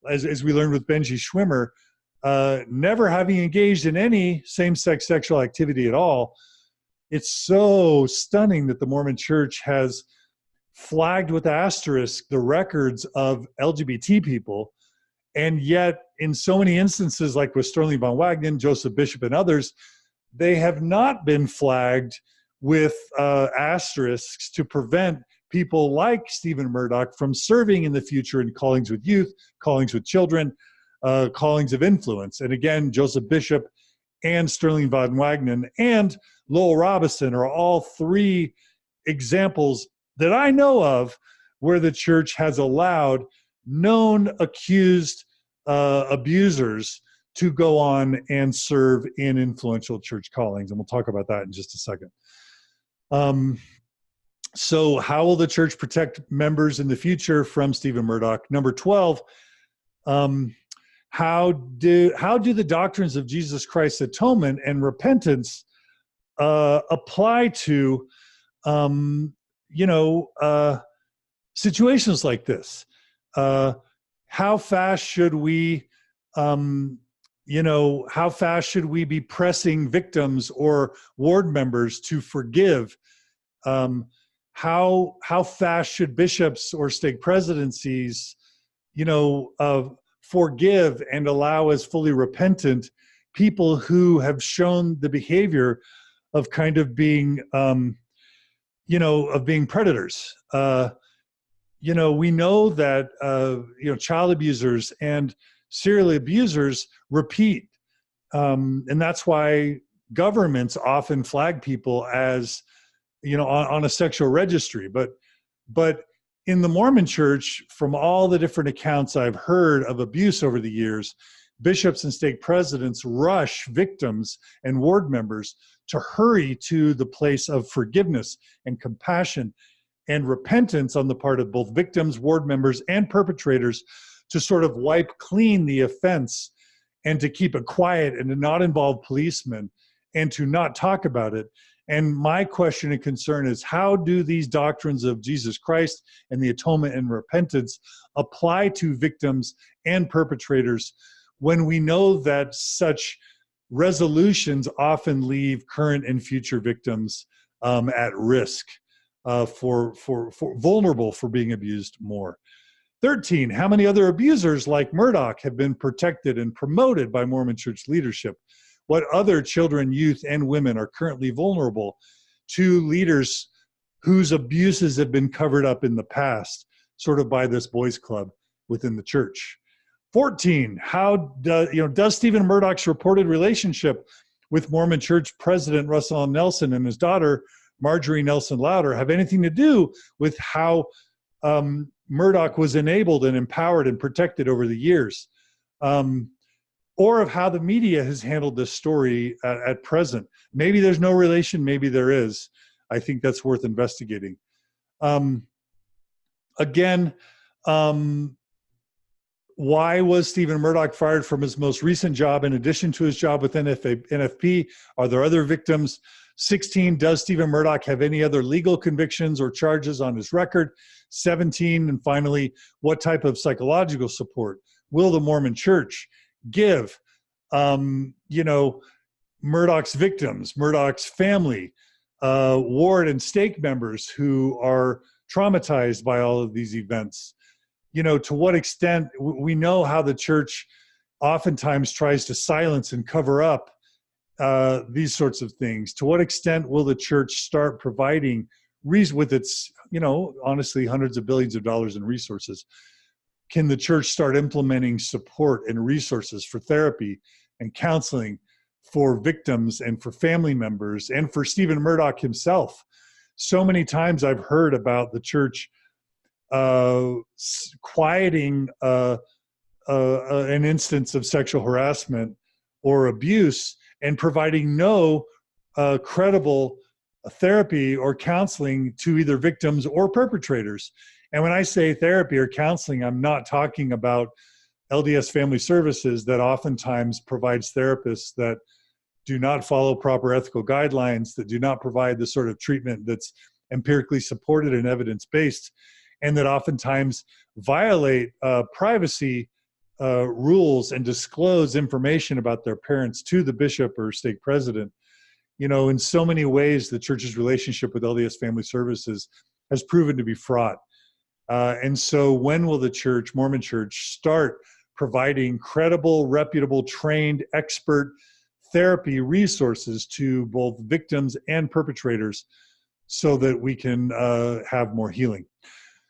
as we learned with Benji Schwimmer, never having engaged in any same-sex sexual activity at all. It's so stunning that the Mormon Church has flagged with asterisk the records of LGBT people, and yet in so many instances, like with Sterling Van Wagenen, Joseph Bishop, and others, they have not been flagged with asterisks to prevent people like Steven Murdock from serving in the future in callings with youth, callings with children, callings of influence. And again, Joseph Bishop and Sterling Van Wagenen and Lowell Robison are all three examples that I know of where the church has allowed known accused abusers to go on and serve in influential church callings. And we'll talk about that in just a second. So how will the church protect members in the future from Steven Murdock? Number 12, how do the doctrines of Jesus Christ's atonement and repentance apply to situations like this? How fast should we be pressing victims or ward members to forgive? How fast should bishops or stake presidencies, forgive and allow as fully repentant people who have shown the behavior of kind of being, of being predators? We know that, child abusers and serial abusers repeat. And that's why governments often flag people as, on a sexual registry. But in the Mormon Church, from all the different accounts I've heard of abuse over the years, bishops and stake presidents rush victims and ward members to hurry to the place of forgiveness and compassion and repentance on the part of both victims, ward members, and perpetrators, to sort of wipe clean the offense and to keep it quiet and to not involve policemen and to not talk about it. And my question and concern is, how do these doctrines of Jesus Christ and the atonement and repentance apply to victims and perpetrators when we know that such resolutions often leave current and future victims at risk, for vulnerable for being abused more? 13, how many other abusers like Murdock have been protected and promoted by Mormon Church leadership? What other children, youth, and women are currently vulnerable to leaders whose abuses have been covered up in the past, sort of by this boys club within the church? 14, does Steven Murdock's reported relationship with Mormon Church President Russell M. Nelson and his daughter, Marjorie Nelson Louder, have anything to do with how Murdock was enabled and empowered and protected over the years? Or of how the media has handled this story at present? Maybe there's no relation, maybe there is. I think that's worth investigating. Why was Steven Murdock fired from his most recent job in addition to his job with NFP? Are there other victims? 16, does Steven Murdock have any other legal convictions or charges on his record? 17, and finally, what type of psychological support will the Mormon Church give, Murdock's victims, Murdock's family, ward and stake members who are traumatized by all of these events? To what extent, we know how the church oftentimes tries to silence and cover up these sorts of things. To what extent will the church start providing, with its, honestly, hundreds of billions of dollars in resources, can the church start implementing support and resources for therapy and counseling for victims and for family members and for Steven Murdock himself? So many times I've heard about the church quieting an instance of sexual harassment or abuse and providing no credible therapy or counseling to either victims or perpetrators. And when I say therapy or counseling, I'm not talking about LDS Family Services that oftentimes provides therapists that do not follow proper ethical guidelines, that do not provide the sort of treatment that's empirically supported and evidence-based, and that oftentimes violate privacy rules and disclose information about their parents to the bishop or stake president. You know, in so many ways, the church's relationship with LDS Family Services has proven to be fraught. And so when will the church, Mormon Church, start providing credible, reputable, trained, expert therapy resources to both victims and perpetrators so that we can have more healing?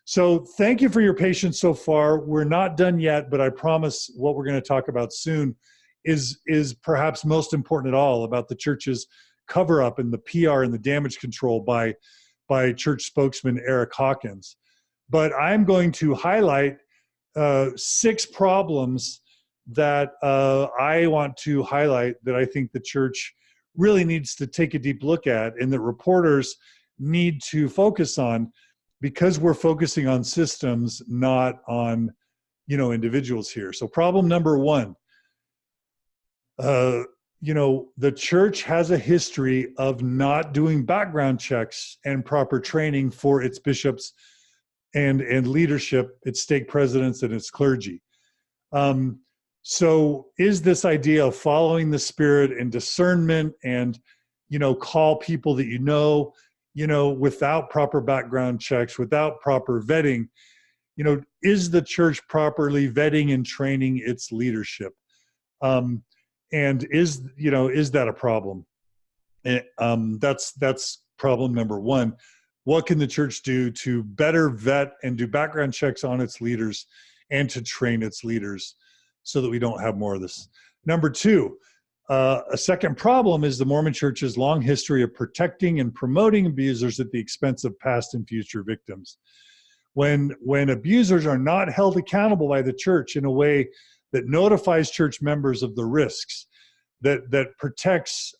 So thank you for your patience so far. We're not done yet, but I promise what we're going to talk about soon is perhaps most important at all, about the church's cover-up and the PR and the damage control by church spokesman Eric Hawkins. But I'm going to highlight 6 problems that I want to highlight that I think the church really needs to take a deep look at and that reporters need to focus on, because we're focusing on systems, not on, you know, individuals here. So problem number 1, you know, the church has a history of not doing background checks and proper training for its bishops and leadership, its stake presidents and its clergy. So is this idea of following the Spirit and discernment and, you know, call people that you know, without proper background checks, without proper vetting, you know, is the church properly vetting and training its leadership? And is that a problem? That's problem number 1. What can the church do to better vet and do background checks on its leaders and to train its leaders so that we don't have more of this? Number 2, a second problem is the Mormon Church's long history of protecting and promoting abusers at the expense of past and future victims. When abusers are not held accountable by the church in a way that notifies church members of the risks, that protects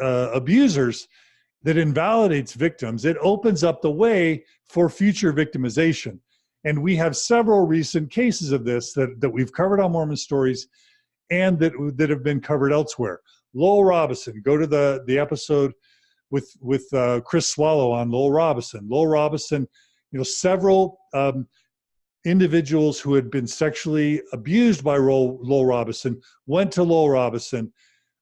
abusers, that invalidates victims, it opens up the way for future victimization. And we have several recent cases of this that we've covered on Mormon Stories and that have been covered elsewhere. Lowell Robinson, go to the episode with Chris Swallow on Lowell Robinson. Lowell Robinson, you know, several individuals who had been sexually abused by Lowell Robinson went to Lowell Robinson,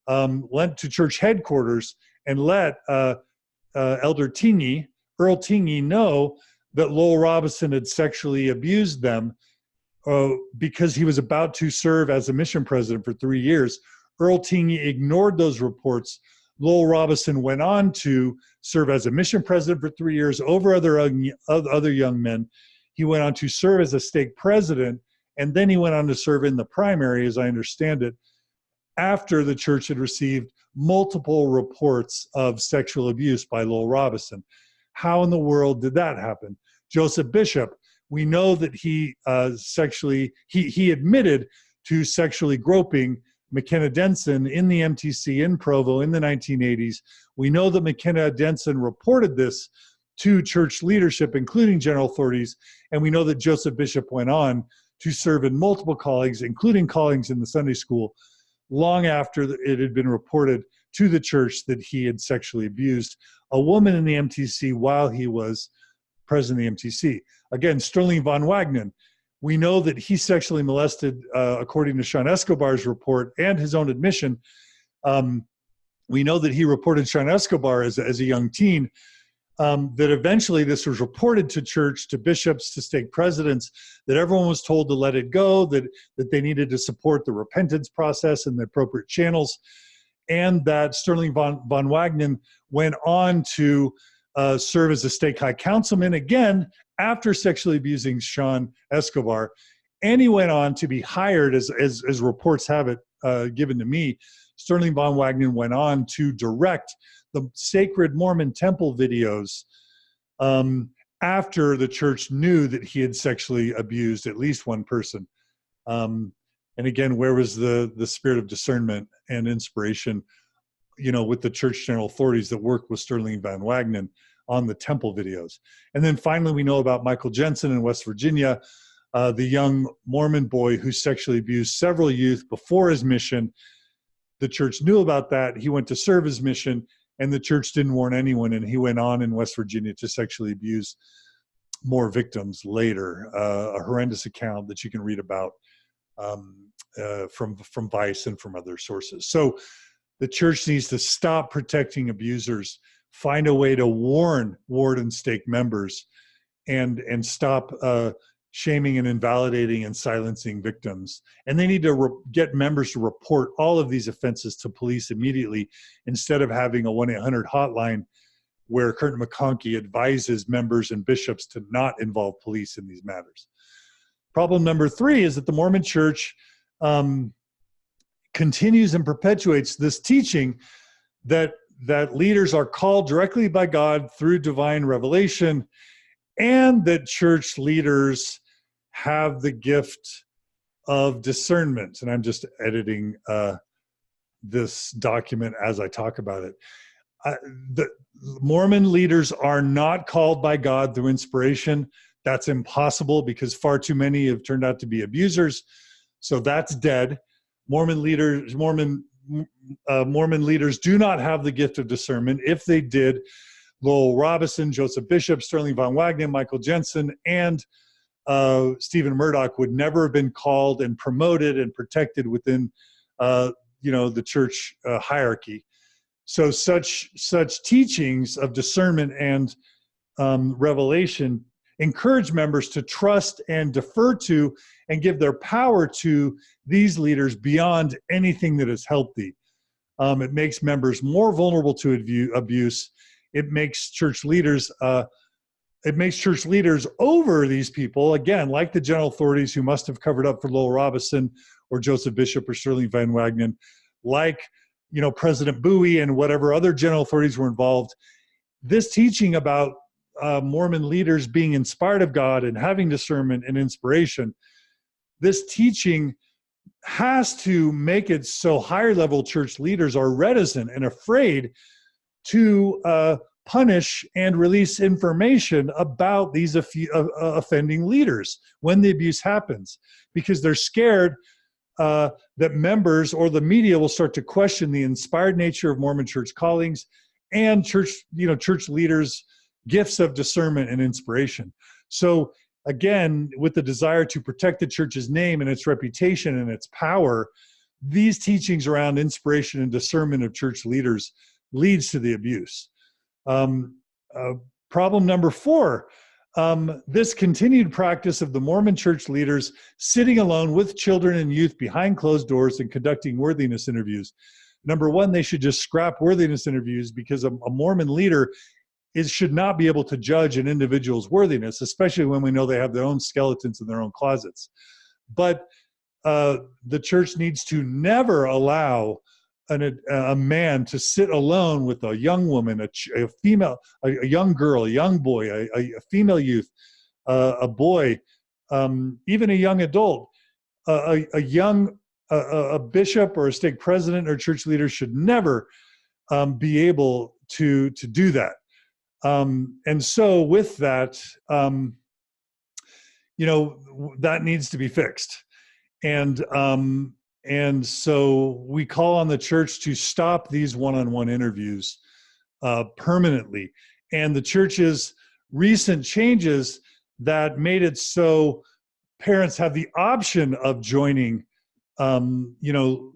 went to church headquarters and let Elder Tingey, Earl Tingey, know that Lowell Robinson had sexually abused them because he was about to serve as a mission president for 3 years. Earl Tingey ignored those reports. Lowell Robinson went on to serve as a mission president for 3 years over other young men. He went on to serve as a stake president, and then he went on to serve in the primary, as I understand it, after the church had received multiple reports of sexual abuse by Lowell Robinson. How in the world did that happen? Joseph Bishop, we know that he admitted to sexually groping McKenna Denson in the MTC in Provo in the 1980s. We know that McKenna Denson reported this to church leadership, including general authorities, and we know that Joseph Bishop went on to serve in multiple callings, including callings in the Sunday school, long after it had been reported to the church that he had sexually abused a woman in the MTC while he was president of the MTC. Again, Sterling von Wagner, we know that he sexually molested, according to Sean Escobar's report and his own admission. We know that he reported Sean Escobar as a young teen, that eventually this was reported to church, to bishops, to stake presidents, that everyone was told to let it go, that they needed to support the repentance process in the appropriate channels, and that Sterling von Wagner went on to serve as a stake high councilman again after sexually abusing Sean Escobar, and he went on to be hired, as reports have it given to me. Sterling von Wagner went on to direct the Sacred Mormon Temple videos after the church knew that he had sexually abused at least one person. And again, where was the spirit of discernment and inspiration, with the church general authorities that worked with Sterling Van Wagenen on the temple videos? And then finally, we know about Michael Jensen in West Virginia, the young Mormon boy who sexually abused several youth before his mission. The church knew about that. He went to serve his mission, and the church didn't warn anyone, and he went on in West Virginia to sexually abuse more victims later. A horrendous account that you can read about from Vice and from other sources. So the church needs to stop protecting abusers, find a way to warn ward and stake members, and stop shaming and invalidating and silencing victims. And they need to get members to report all of these offenses to police immediately, instead of having a 1-800 hotline where Curtin McConkie advises members and bishops to not involve police in these matters. Problem number 3 is that the Mormon Church continues and perpetuates this teaching that leaders are called directly by God through divine revelation, and that church leaders have the gift of discernment. And I'm just editing this document as I talk about it. The Mormon leaders are not called by God through inspiration. That's impossible, because far too many have turned out to be abusers. So that's dead. Mormon leaders do not have the gift of discernment. If they did, Lowell Robinson, Joseph Bishop, Sterling Van Wagenen, Michael Jensen, and Steven Murdock would never have been called and promoted and protected within the church hierarchy. So such teachings of discernment and revelation encourage members to trust and defer to and give their power to these leaders beyond anything that is healthy. It makes members more vulnerable to abuse. It makes church leaders over these people, again, like the general authorities who must have covered up for Lowell Robinson or Joseph Bishop or Sterling Van Wagenen, like President Bowie and whatever other general authorities were involved. This teaching about Mormon leaders being inspired of God and having discernment and inspiration, this teaching has to make it so higher level church leaders are reticent and afraid to punish and release information about these offending leaders when the abuse happens, because they're scared that members or the media will start to question the inspired nature of Mormon church callings and church leaders' gifts of discernment and inspiration. So again, with the desire to protect the church's name and its reputation and its power, these teachings around inspiration and discernment of church leaders leads to the abuse. Problem number 4, this continued practice of the Mormon church leaders sitting alone with children and youth behind closed doors and conducting worthiness interviews. Number 1, they should just scrap worthiness interviews, because a Mormon leader should not be able to judge an individual's worthiness, especially when we know they have their own skeletons in their own closets. But the church needs to never allow a man to sit alone with a young woman, a female, a young girl, a young boy, a female youth, a boy, even a young adult. A bishop or a stake president or church leader should never be able to do that. And so with that, that needs to be fixed. And so we call on the church to stop these one-on-one interviews permanently. And the church's recent changes that made it so parents have the option of joining,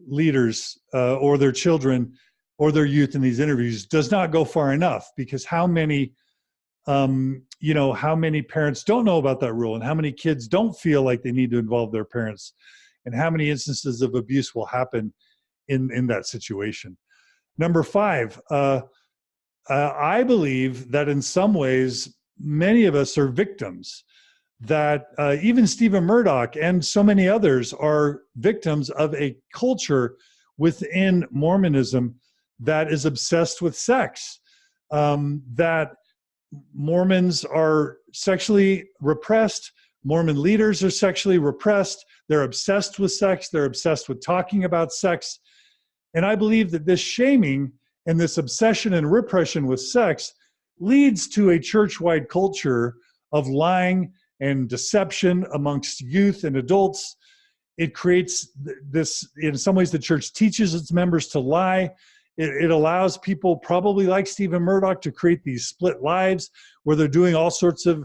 leaders or their children or their youth in these interviews does not go far enough, because how many parents don't know about that rule, and how many kids don't feel like they need to involve their parents, and how many instances of abuse will happen in that situation. Number 5, I believe that in some ways, many of us are victims, that even Steven Murdock and so many others are victims of a culture within Mormonism that is obsessed with sex, that Mormons are sexually repressed. Mormon leaders are sexually repressed. They're obsessed with sex. They're obsessed with talking about sex. And I believe that this shaming and this obsession and repression with sex leads to a church-wide culture of lying and deception amongst youth and adults. It creates this, in some ways, the church teaches its members to lie. It allows people probably like Steven Murdock to create these split lives where they're doing all sorts of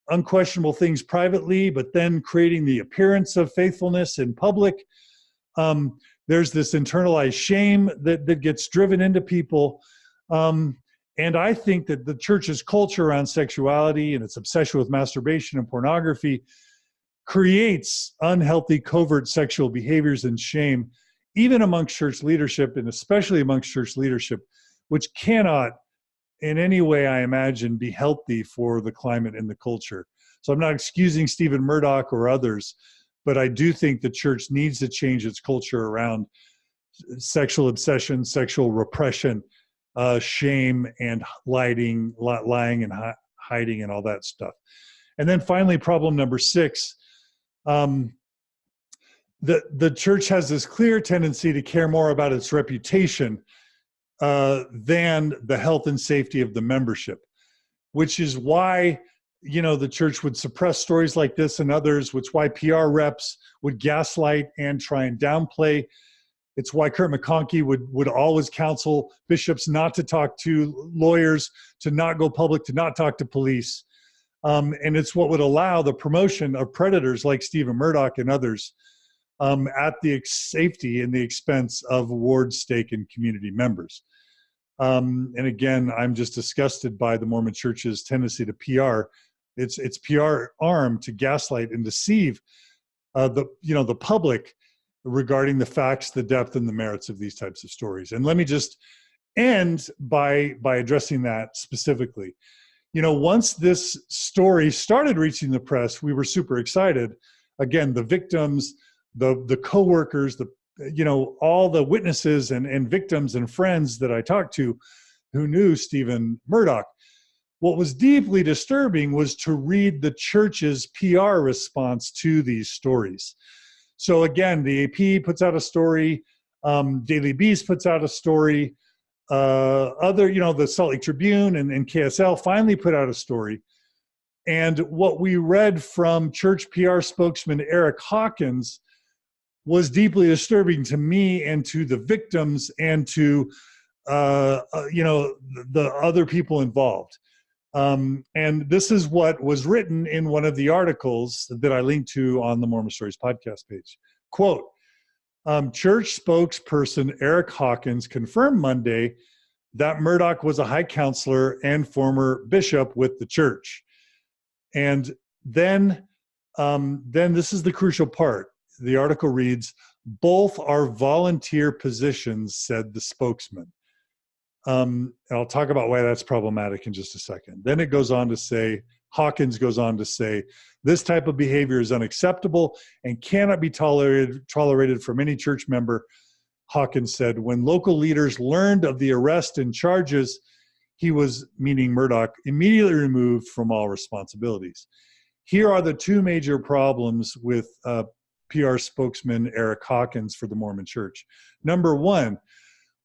unquestionable things privately, but then creating the appearance of faithfulness in public. There's this internalized shame that gets driven into people. And I think that the church's culture around sexuality and its obsession with masturbation and pornography creates unhealthy covert sexual behaviors and shame, even amongst church leadership, and especially amongst church leadership, which cannot in any way, I imagine, be healthy for the climate and the culture. So I'm not excusing Steven Murdock or others, but I do think the church needs to change its culture around sexual obsession, sexual repression, shame, and lying and hiding and all that stuff. And then finally, problem number 6, the church has this clear tendency to care more about its reputation than the health and safety of the membership, which is why, the church would suppress stories like this and others, which is why PR reps would gaslight and try and downplay. It's why Kurt McConkie would always counsel bishops not to talk to lawyers, to not go public, to not talk to police. And it's what would allow the promotion of predators like Steven Murdock and others at the safety and the expense of ward, stake, and community members. And again, I'm just disgusted by the Mormon Church's tendency to PR. It's PR arm to gaslight and deceive the public regarding the facts, the depth, and the merits of these types of stories. And let me just end by addressing that specifically. Once this story started reaching the press, we were super excited. Again, the victims, the co-workers, all the witnesses and victims and friends that I talked to who knew Steven Murdock. What was deeply disturbing was to read the church's PR response to these stories. So again, the AP puts out a story, Daily Beast puts out a story, the Salt Lake Tribune and KSL finally put out a story. And what we read from church PR spokesman Eric Hawkins was deeply disturbing to me and to the victims and to the other people involved. And this is what was written in one of the articles that I linked to on the Mormon Stories podcast page. Quote, church spokesperson Eric Hawkins confirmed Monday that Murdock was a high counselor and former bishop with the church. And then this is the crucial part. The article reads, both are volunteer positions, said the spokesman. And I'll talk about why that's problematic in just a second. Then it goes on to say, Hawkins goes on to say, this type of behavior is unacceptable and cannot be tolerated from any church member. Hawkins said, when local leaders learned of the arrest and charges, he was, meaning Murdock, immediately removed from all responsibilities. Here are the two major problems with PR spokesman Eric Hawkins for the Mormon Church. Number one,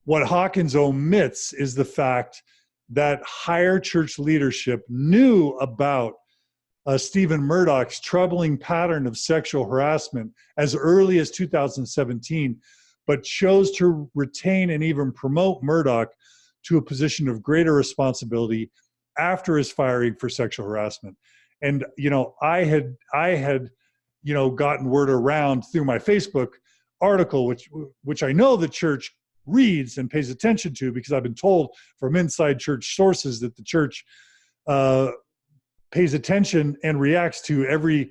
what Hawkins omits is the fact that higher church leadership knew about Steven Murdock's troubling pattern of sexual harassment as early as 2017, but chose to retain and even promote Murdock to a position of greater responsibility after his firing for sexual harassment. And, I had gotten word around through my Facebook article, which I know the church reads and pays attention to, because I've been told from inside church sources that the church pays attention and reacts to every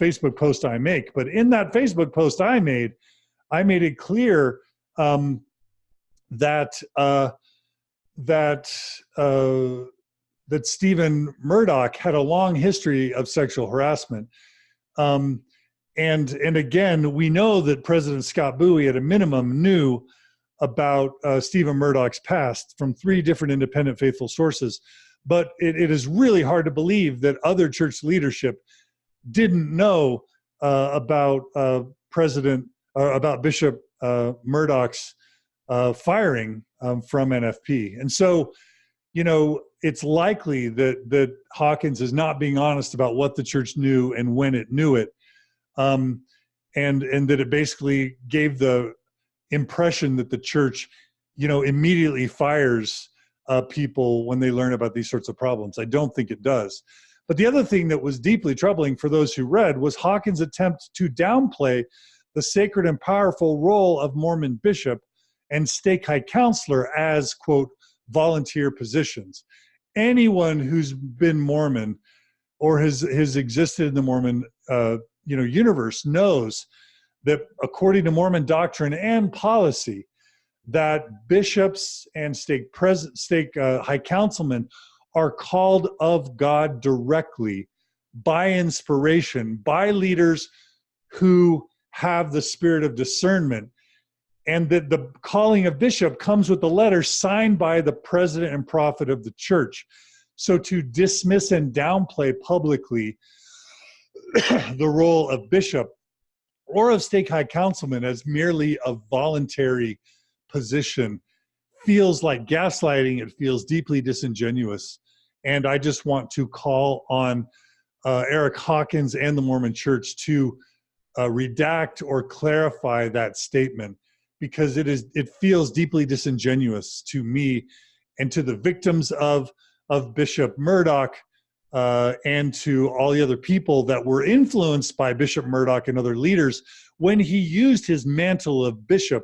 Facebook post I make. But in that Facebook post I made it clear that Steven Murdock had a long history of sexual harassment. And again, we know that President Scott Bowie at a minimum knew about Steven Murdock's past from 3 different independent faithful sources. But it is really hard to believe that other church leadership didn't know about Bishop Murdock's firing from NFP. And so, it's likely that Hawkins is not being honest about what the church knew and when it knew it, and that it basically gave the impression that the church, immediately fires people when they learn about these sorts of problems. I don't think it does. But the other thing that was deeply troubling for those who read was Hawkins' attempt to downplay the sacred and powerful role of Mormon Bishop and Stake High Counselor as, quote, volunteer positions. Anyone who's been Mormon or has existed in the Mormon universe knows that according to Mormon doctrine and policy, that bishops and stake high councilmen are called of God directly by inspiration, by leaders who have the spirit of discernment, and that the calling of bishop comes with a letter signed by the president and prophet of the church. So to dismiss and downplay publicly the role of bishop or of stake high councilman as merely a voluntary position feels like gaslighting. It feels deeply disingenuous. And I just want to call on Eric Hawkins and the Mormon Church to redact or clarify that statement, because it feels deeply disingenuous to me and to the victims of Bishop Murdock and to all the other people that were influenced by Bishop Murdock and other leaders when he used his mantle of bishop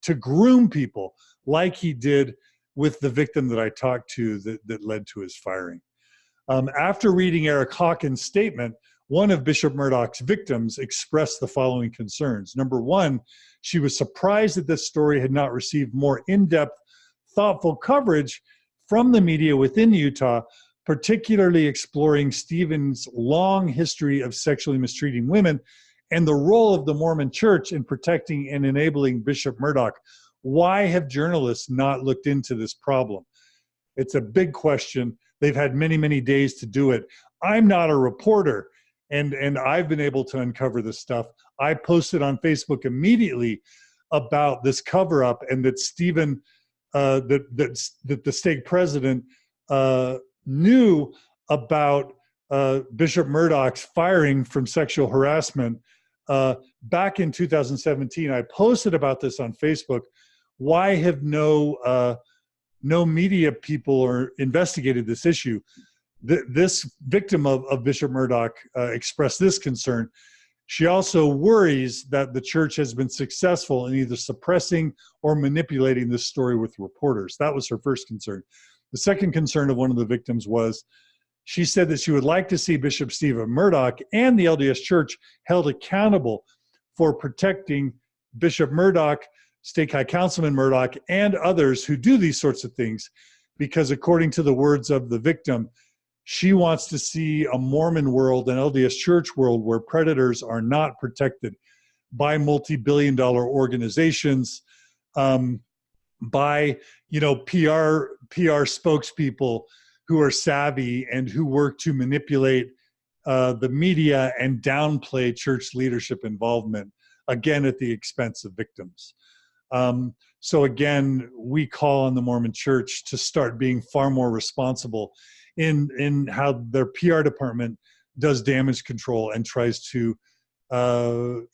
to groom people like he did with the victim that I talked to that led to his firing. After reading Eric Hawkins' statement, one of Bishop Murdock's victims expressed the following concerns. Number one, she was surprised that this story had not received more in-depth, thoughtful coverage from the media within Utah, particularly exploring Steven's long history of sexually mistreating women and the role of the Mormon Church in protecting and enabling Bishop Murdock. Why have journalists not looked into this problem? It's a big question. They've had many, many days to do it. I'm not a reporter, and I've been able to uncover this stuff. I posted on Facebook immediately about this cover-up and that Steven, that the stake president knew about Bishop Murdock's firing from sexual harassment. Back in 2017, I posted about this on Facebook. Why have no media people or investigated this issue? This victim of Bishop Murdock expressed this concern. She also worries that the church has been successful in either suppressing or manipulating this story with reporters. That was her first concern. The second concern of one of the victims was, she said that she would like to see Bishop Steven Murdock and the LDS Church held accountable for protecting Bishop Murdock, Stake High Councilman Murdock, and others who do these sorts of things, because according to the words of the victim, she wants to see a Mormon world, an LDS Church world, where predators are not protected by multi-billion-dollar organizations, by PR spokespeople who are savvy and who work to manipulate the media and downplay church leadership involvement, again at the expense of victims. So again, we call on the Mormon Church to start being far more responsible in how their PR department does damage control and tries to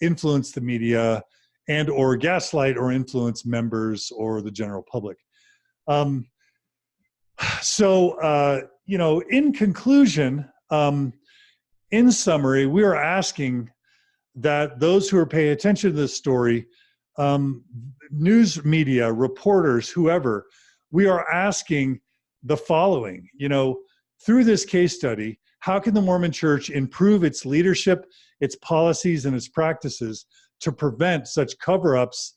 influence the media and or gaslight or influence members or the general public. In conclusion, in summary, we are asking that those who are paying attention to this story, news media, reporters, whoever, we are asking the following, through this case study, how can the Mormon Church improve its leadership, its policies, and its practices to prevent such cover-ups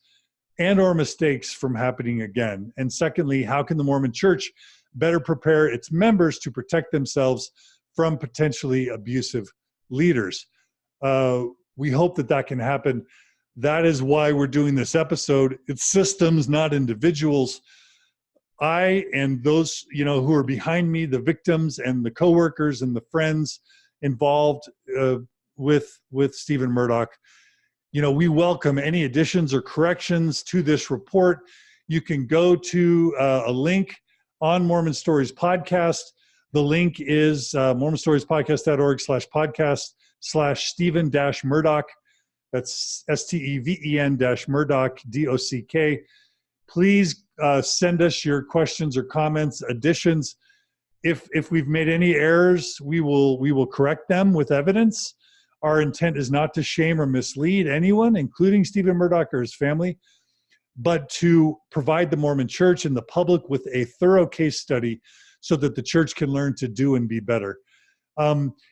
and or mistakes from happening again? And secondly, how can the Mormon Church better prepare its members to protect themselves from potentially abusive leaders? We hope that can happen. That is why we're doing this episode. It's systems, not individuals. I and those, who are behind me, the victims and the coworkers and the friends involved with Steven Murdock, we welcome any additions or corrections to this report. You can go to a link on Mormon Stories Podcast. The link is mormonstories.org/podcast/Steven-Murdock. That's STEVEN-Murdock, DOCK. Please send us your questions or comments, additions. If we've made any errors, we will correct them with evidence. Our intent is not to shame or mislead anyone, including Steven Murdock or his family, but to provide the Mormon Church and the public with a thorough case study so that the church can learn to do and be better.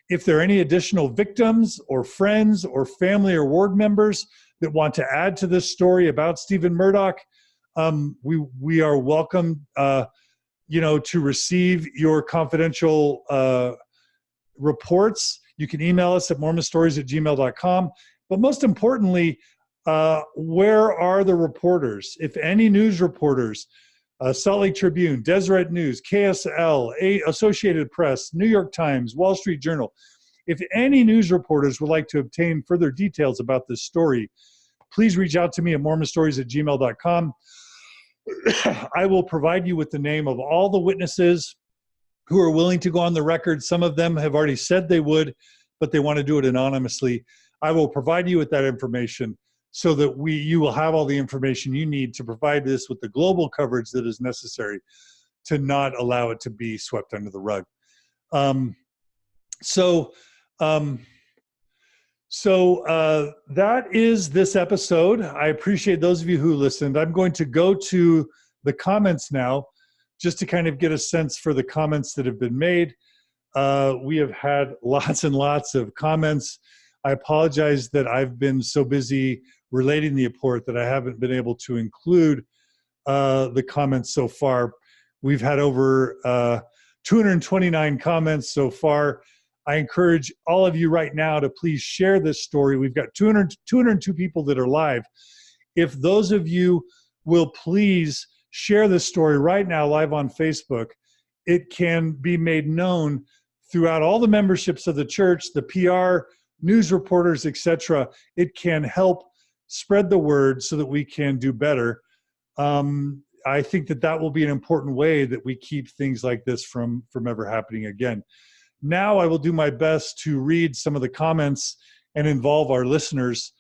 If there are any additional victims or friends or family or ward members that want to add to this story about Steven Murdock, we are welcome, to receive your confidential reports. You can email us at mormonstories@gmail.com. But most importantly, where are the reporters? If any news reporters, Salt Lake Tribune, Deseret News, KSL, Associated Press, New York Times, Wall Street Journal, if any news reporters would like to obtain further details about this story, please reach out to me at mormonstories@gmail.com. I will provide you with the name of all the witnesses who are willing to go on the record. Some of them have already said they would, but they want to do it anonymously. I will provide you with that information so that you will have all the information you need to provide this with the global coverage that is necessary to not allow it to be swept under the rug. That is this episode. I appreciate those of you who listened. I'm going to go to the comments now, just to kind of get a sense for the comments that have been made. We have had lots and lots of comments. I apologize that I've been so busy relating the report that I haven't been able to include the comments so far. We've had over 229 comments so far. I encourage all of you right now to please share this story. We've got 202 people that are live. If those of you will please share this story right now live on Facebook, it can be made known throughout all the memberships of the church, the PR, news reporters, etc. It can help spread the word so that we can do better. I think that will be an important way that we keep things like this from ever happening again. Now I will do my best to read some of the comments and involve our listeners.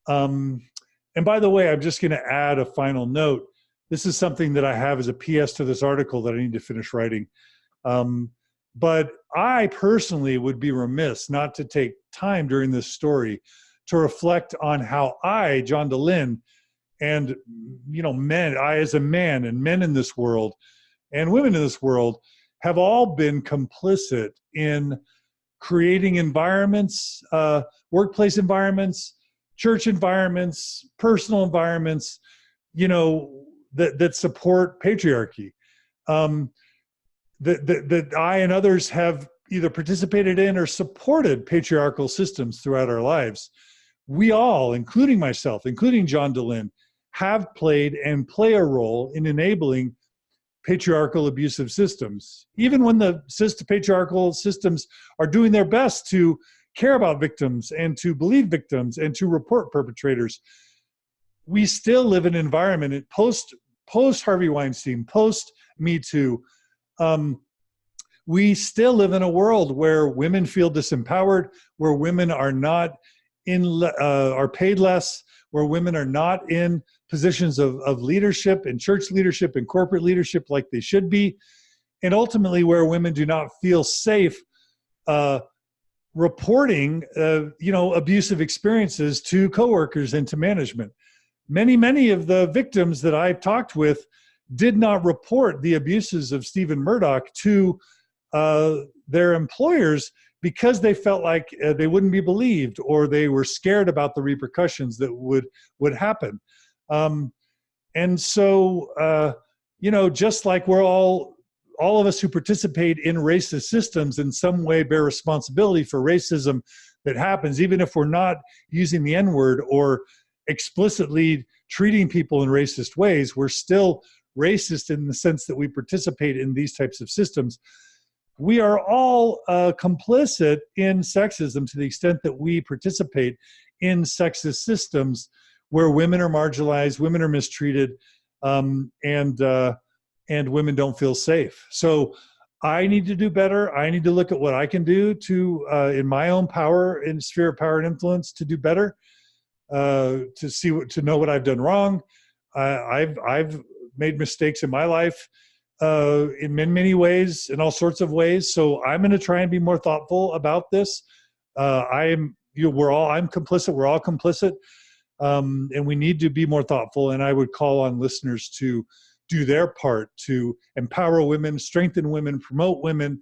And by the way, I'm just going to add a final note. This is something that I have as a PS to this article that I need to finish writing. But I personally would be remiss not to take time during this story to reflect on how I, John DeLynn, and I as a man and men in this world and women in this world have all been complicit in creating environments, workplace environments, church environments, personal environments, that support patriarchy. That I and others have either participated in or supported patriarchal systems throughout our lives. We all, including myself, including John DeLynn, have played and play a role in enabling patriarchal abusive systems. Even when the patriarchal systems are doing their best to care about victims and to believe victims and to report perpetrators, we still live in an environment post Harvey Weinstein, post Me Too. We still live in a world where women feel disempowered, where women are not are paid less, where women are not in positions of leadership and church leadership and corporate leadership like they should be, and ultimately where women do not feel safe reporting abusive experiences to coworkers and to management. Many of the victims that I've talked with did not report the abuses of Steven Murdock to their employers because they felt like they wouldn't be believed, or they were scared about the repercussions that would happen. And so, just like we're all of us who participate in racist systems in some way bear responsibility for racism that happens, even if we're not using the N-word or explicitly treating people in racist ways, we're still racist in the sense that we participate in these types of systems. We are all complicit in sexism to the extent that we participate in sexist systems where women are marginalized, women are mistreated, and women don't feel safe. So I need to do better. I need to look at what I can do to, in my own power, in sphere of power and influence, to do better, to know what I've done wrong. I've made mistakes in my life in many ways, in all sorts of ways. So I'm going to try and be more thoughtful about this. I'm complicit. We're all complicit, and we need to be more thoughtful. And I would call on listeners to do their part to empower women, strengthen women, promote women,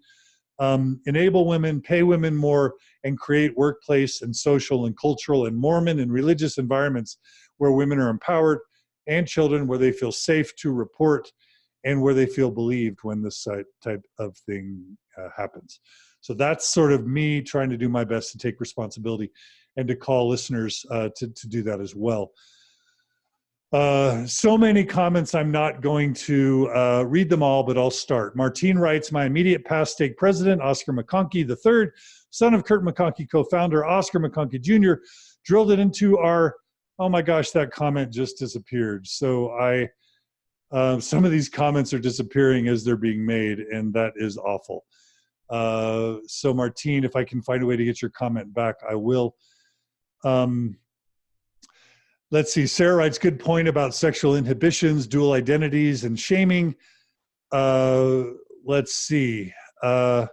enable women, pay women more, and create workplace and social and cultural and Mormon and religious environments where women are empowered, and children where they feel safe to report and where they feel believed when this type of thing happens. So that's sort of me trying to do my best to take responsibility and to call listeners to do that as well. So many comments, I'm not going to read them all, but I'll start. Martine writes, my immediate past stake president, Oscar McConkie III, son of Kurt McConkie, co-founder, Oscar McConkie Jr., drilled it into our, oh my gosh, that comment just disappeared. So some of these comments are disappearing as they're being made, and that is awful. So Martine, if I can find a way to get your comment back, I will. Let's see, Sarah writes, good point about sexual inhibitions, dual identities, and shaming. Let's see. Oh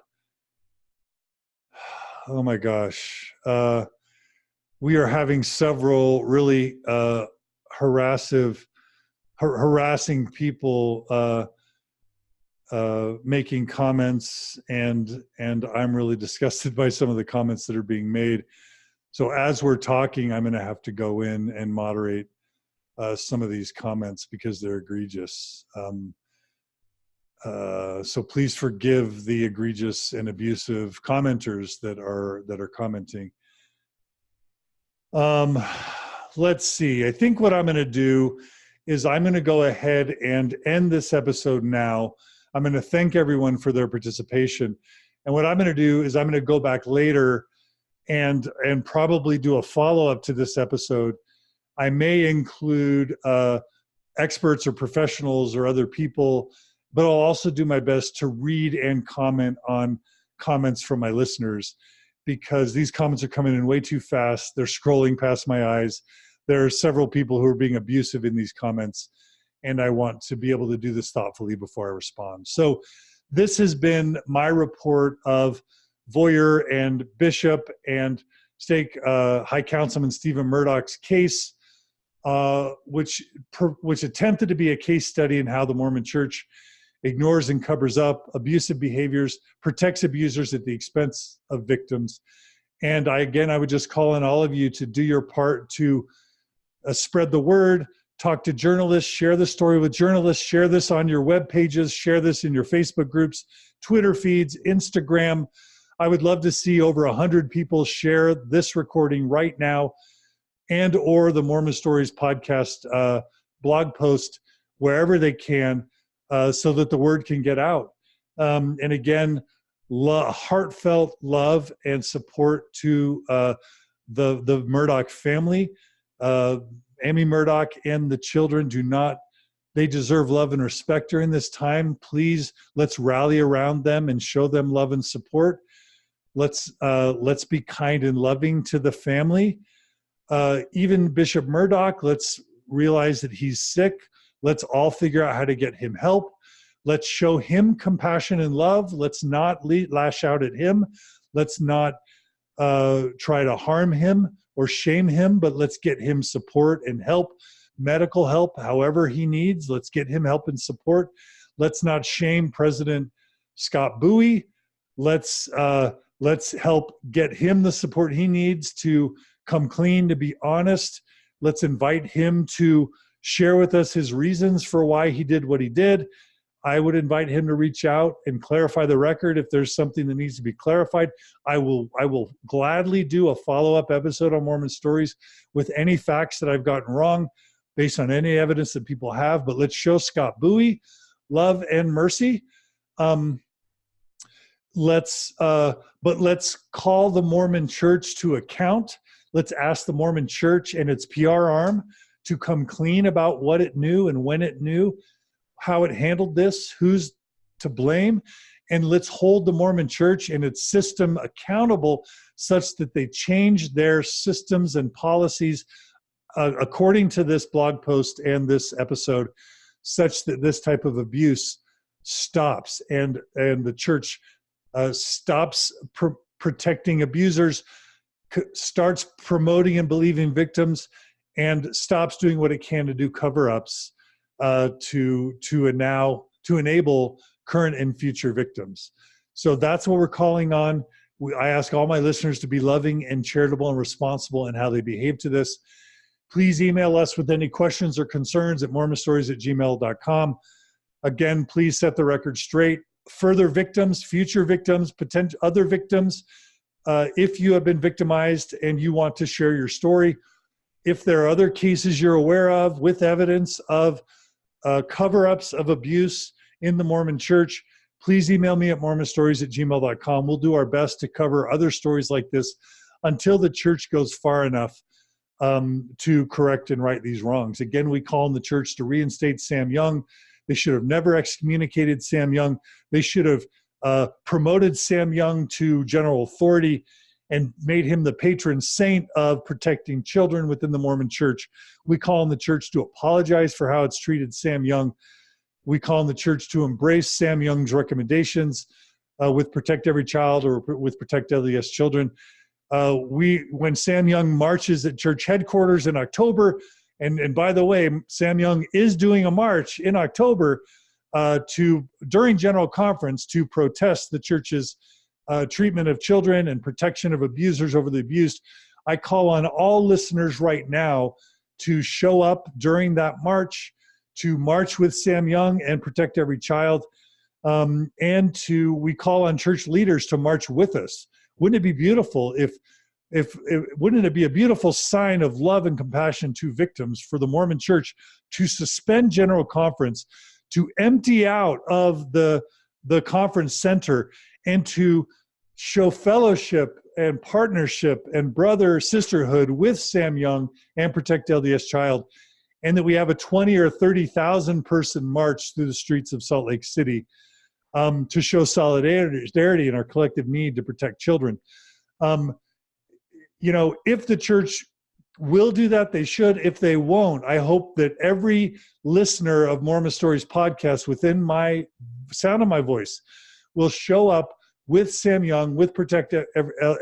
my gosh. We are having several really harassing people making comments, and I'm really disgusted by some of the comments that are being made. So as we're talking, I'm going to have to go in and moderate some of these comments because they're egregious. So please forgive the egregious and abusive commenters that are commenting. Let's see. I think what I'm going to do is I'm going to go ahead and end this episode now. I'm going to thank everyone for their participation. And what I'm going to do is I'm going to go back later and probably do a follow-up to this episode. I may include experts or professionals or other people, but I'll also do my best to read and comment on comments from my listeners, because these comments are coming in way too fast. They're scrolling past my eyes. There are several people who are being abusive in these comments, and I want to be able to do this thoughtfully before I respond. So this has been my report of Voyeur and Bishop and Stake High Councilman Steven Murdock's case, which attempted to be a case study in how the Mormon Church ignores and covers up abusive behaviors, protects abusers at the expense of victims. And I would just call on all of you to do your part to spread the word, talk to journalists, share the story with journalists, share this on your web pages, share this in your Facebook groups, Twitter feeds, Instagram. I would love to see over 100 people share this recording right now, and or the Mormon Stories podcast blog post wherever they can, so that the word can get out. And again, heartfelt love and support to the Murdock family. Amy Murdock and the children they deserve love and respect during this time. Please, let's rally around them and show them love and support. Let's be kind and loving to the family. Even Bishop Murdock, let's realize that he's sick. Let's all figure out how to get him help. Let's show him compassion and love. Let's not lash out at him. Let's not try to harm him or shame him, but let's get him support and help, medical help, however he needs. Let's get him help and support. Let's not shame President Scott Bowie. Let's help get him the support he needs to come clean, to be honest. Let's invite him to share with us his reasons for why he did what he did. I would invite him to reach out and clarify the record if there's something that needs to be clarified. I will gladly do a follow-up episode on Mormon Stories with any facts that I've gotten wrong. based on any evidence that people have, but let's show Scott Bowie love and mercy. Let's call the Mormon Church to account. Let's ask the Mormon Church and its PR arm to come clean about what it knew and when it knew, how it handled this, who's to blame. And let's hold the Mormon Church and its system accountable such that they change their systems and policies according to this blog post and this episode, such that this type of abuse stops and the church stops protecting abusers, starts promoting and believing victims, and stops doing what it can to do cover-ups to enable current and future victims. So that's what we're calling on. I ask all my listeners to be loving and charitable and responsible in how they behave to this. Please email us with any questions or concerns at mormonstories@gmail.com. Again, please set the record straight. Further victims, future victims, potential other victims, if you have been victimized and you want to share your story, if there are other cases you're aware of with evidence of cover-ups of abuse in the Mormon Church, please email me at mormonstories@gmail.com. We'll do our best to cover other stories like this until the church goes far enough to correct and right these wrongs. Again, we call on the church to reinstate Sam Young. They should have never excommunicated Sam Young. They should have promoted Sam Young to general authority and made him the patron saint of protecting children within the Mormon Church. We call on the church to apologize for how it's treated Sam Young. We call on the church to embrace Sam Young's recommendations with Protect Every Child or with Protect LDS Children. When Sam Young marches at church headquarters in October, and by the way, Sam Young is doing a march in October during General Conference to protest the church's treatment of children and protection of abusers over the abused. I call on all listeners right now to show up during that march, to march with Sam Young and Protect Every Child, and we call on church leaders to march with us. Wouldn't it be beautiful wouldn't it be a beautiful sign of love and compassion to victims for the Mormon Church to suspend General Conference, to empty out of the conference center, and to show fellowship and partnership and sisterhood with Sam Young and Protect LDS Child, and that we have a 20 or 30,000 person march through the streets of Salt Lake City to show solidarity in our collective need to protect children. If the church will do that, they should. If they won't, I hope that every listener of Mormon Stories podcast within my sound of my voice will show up with Sam Young, with Protect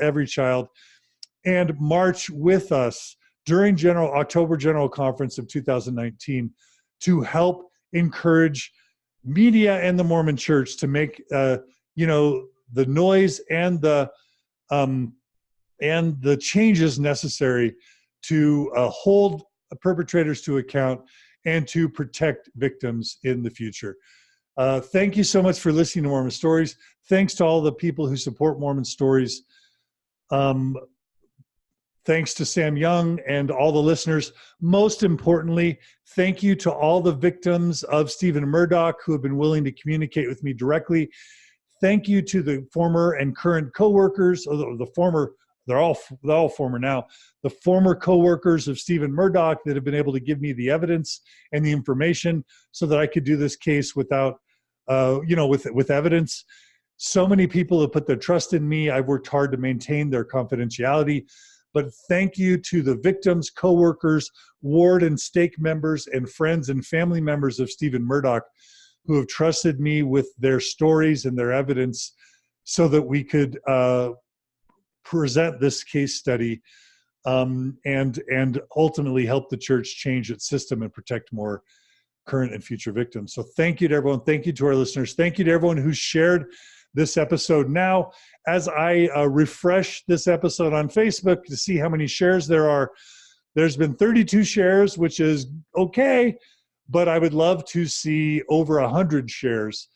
Every Child, and march with us during October General Conference of 2019 to help encourage media and the Mormon Church to make the noise and the changes necessary to hold perpetrators to account and to protect victims in the future. Thank you so much for listening to Mormon Stories. Thanks to all the people who support Mormon Stories. Thanks to Sam Young and all the listeners. Most importantly, thank you to all the victims of Steven Murdock who have been willing to communicate with me directly. Thank you to the former and current coworkers, or the former, they're all former now, the former coworkers of Steven Murdock that have been able to give me the evidence and the information so that I could do this case without, with evidence. So many people have put their trust in me. I've worked hard to maintain their confidentiality. But thank you to the victims, coworkers, ward and stake members, and friends and family members of Steven Murdock who have trusted me with their stories and their evidence so that we could present this case study and ultimately help the church change its system and protect more current and future victims. So thank you to everyone. Thank you to our listeners. Thank you to everyone who shared this episode. Now, as I refresh this episode on Facebook to see how many shares there are, there's been 32 shares, which is okay, but I would love to see over 100 shares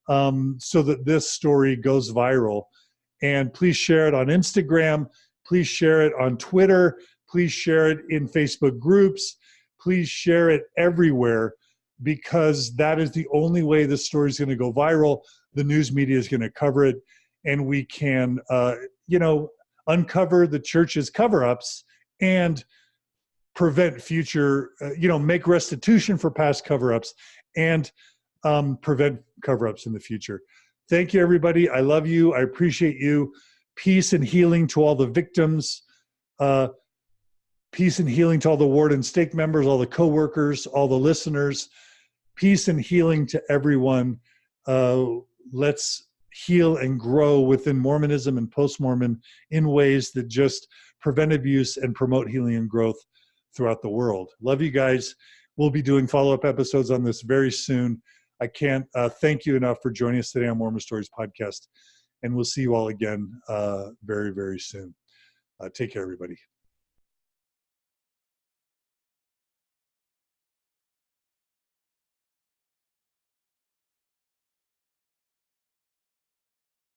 so that this story goes viral. And please share it on Instagram. Please share it on Twitter. Please share it in Facebook groups. Please share it everywhere, because that is the only way this story is going to go viral. The news media is going to cover it, and we can, uncover the church's cover-ups and prevent future, make restitution for past cover-ups and prevent cover-ups in the future. Thank you, everybody. I love you. I appreciate you. Peace and healing to all the victims. Peace and healing to all the ward and stake members, all the co-workers, all the listeners. Peace and healing to everyone. Let's heal and grow within Mormonism and post-Mormon in ways that just prevent abuse and promote healing and growth throughout the world. Love you guys. We'll be doing follow-up episodes on this very soon. I can't thank you enough for joining us today on Mormon Stories Podcast. And we'll see you all again very, very soon. Take care, everybody.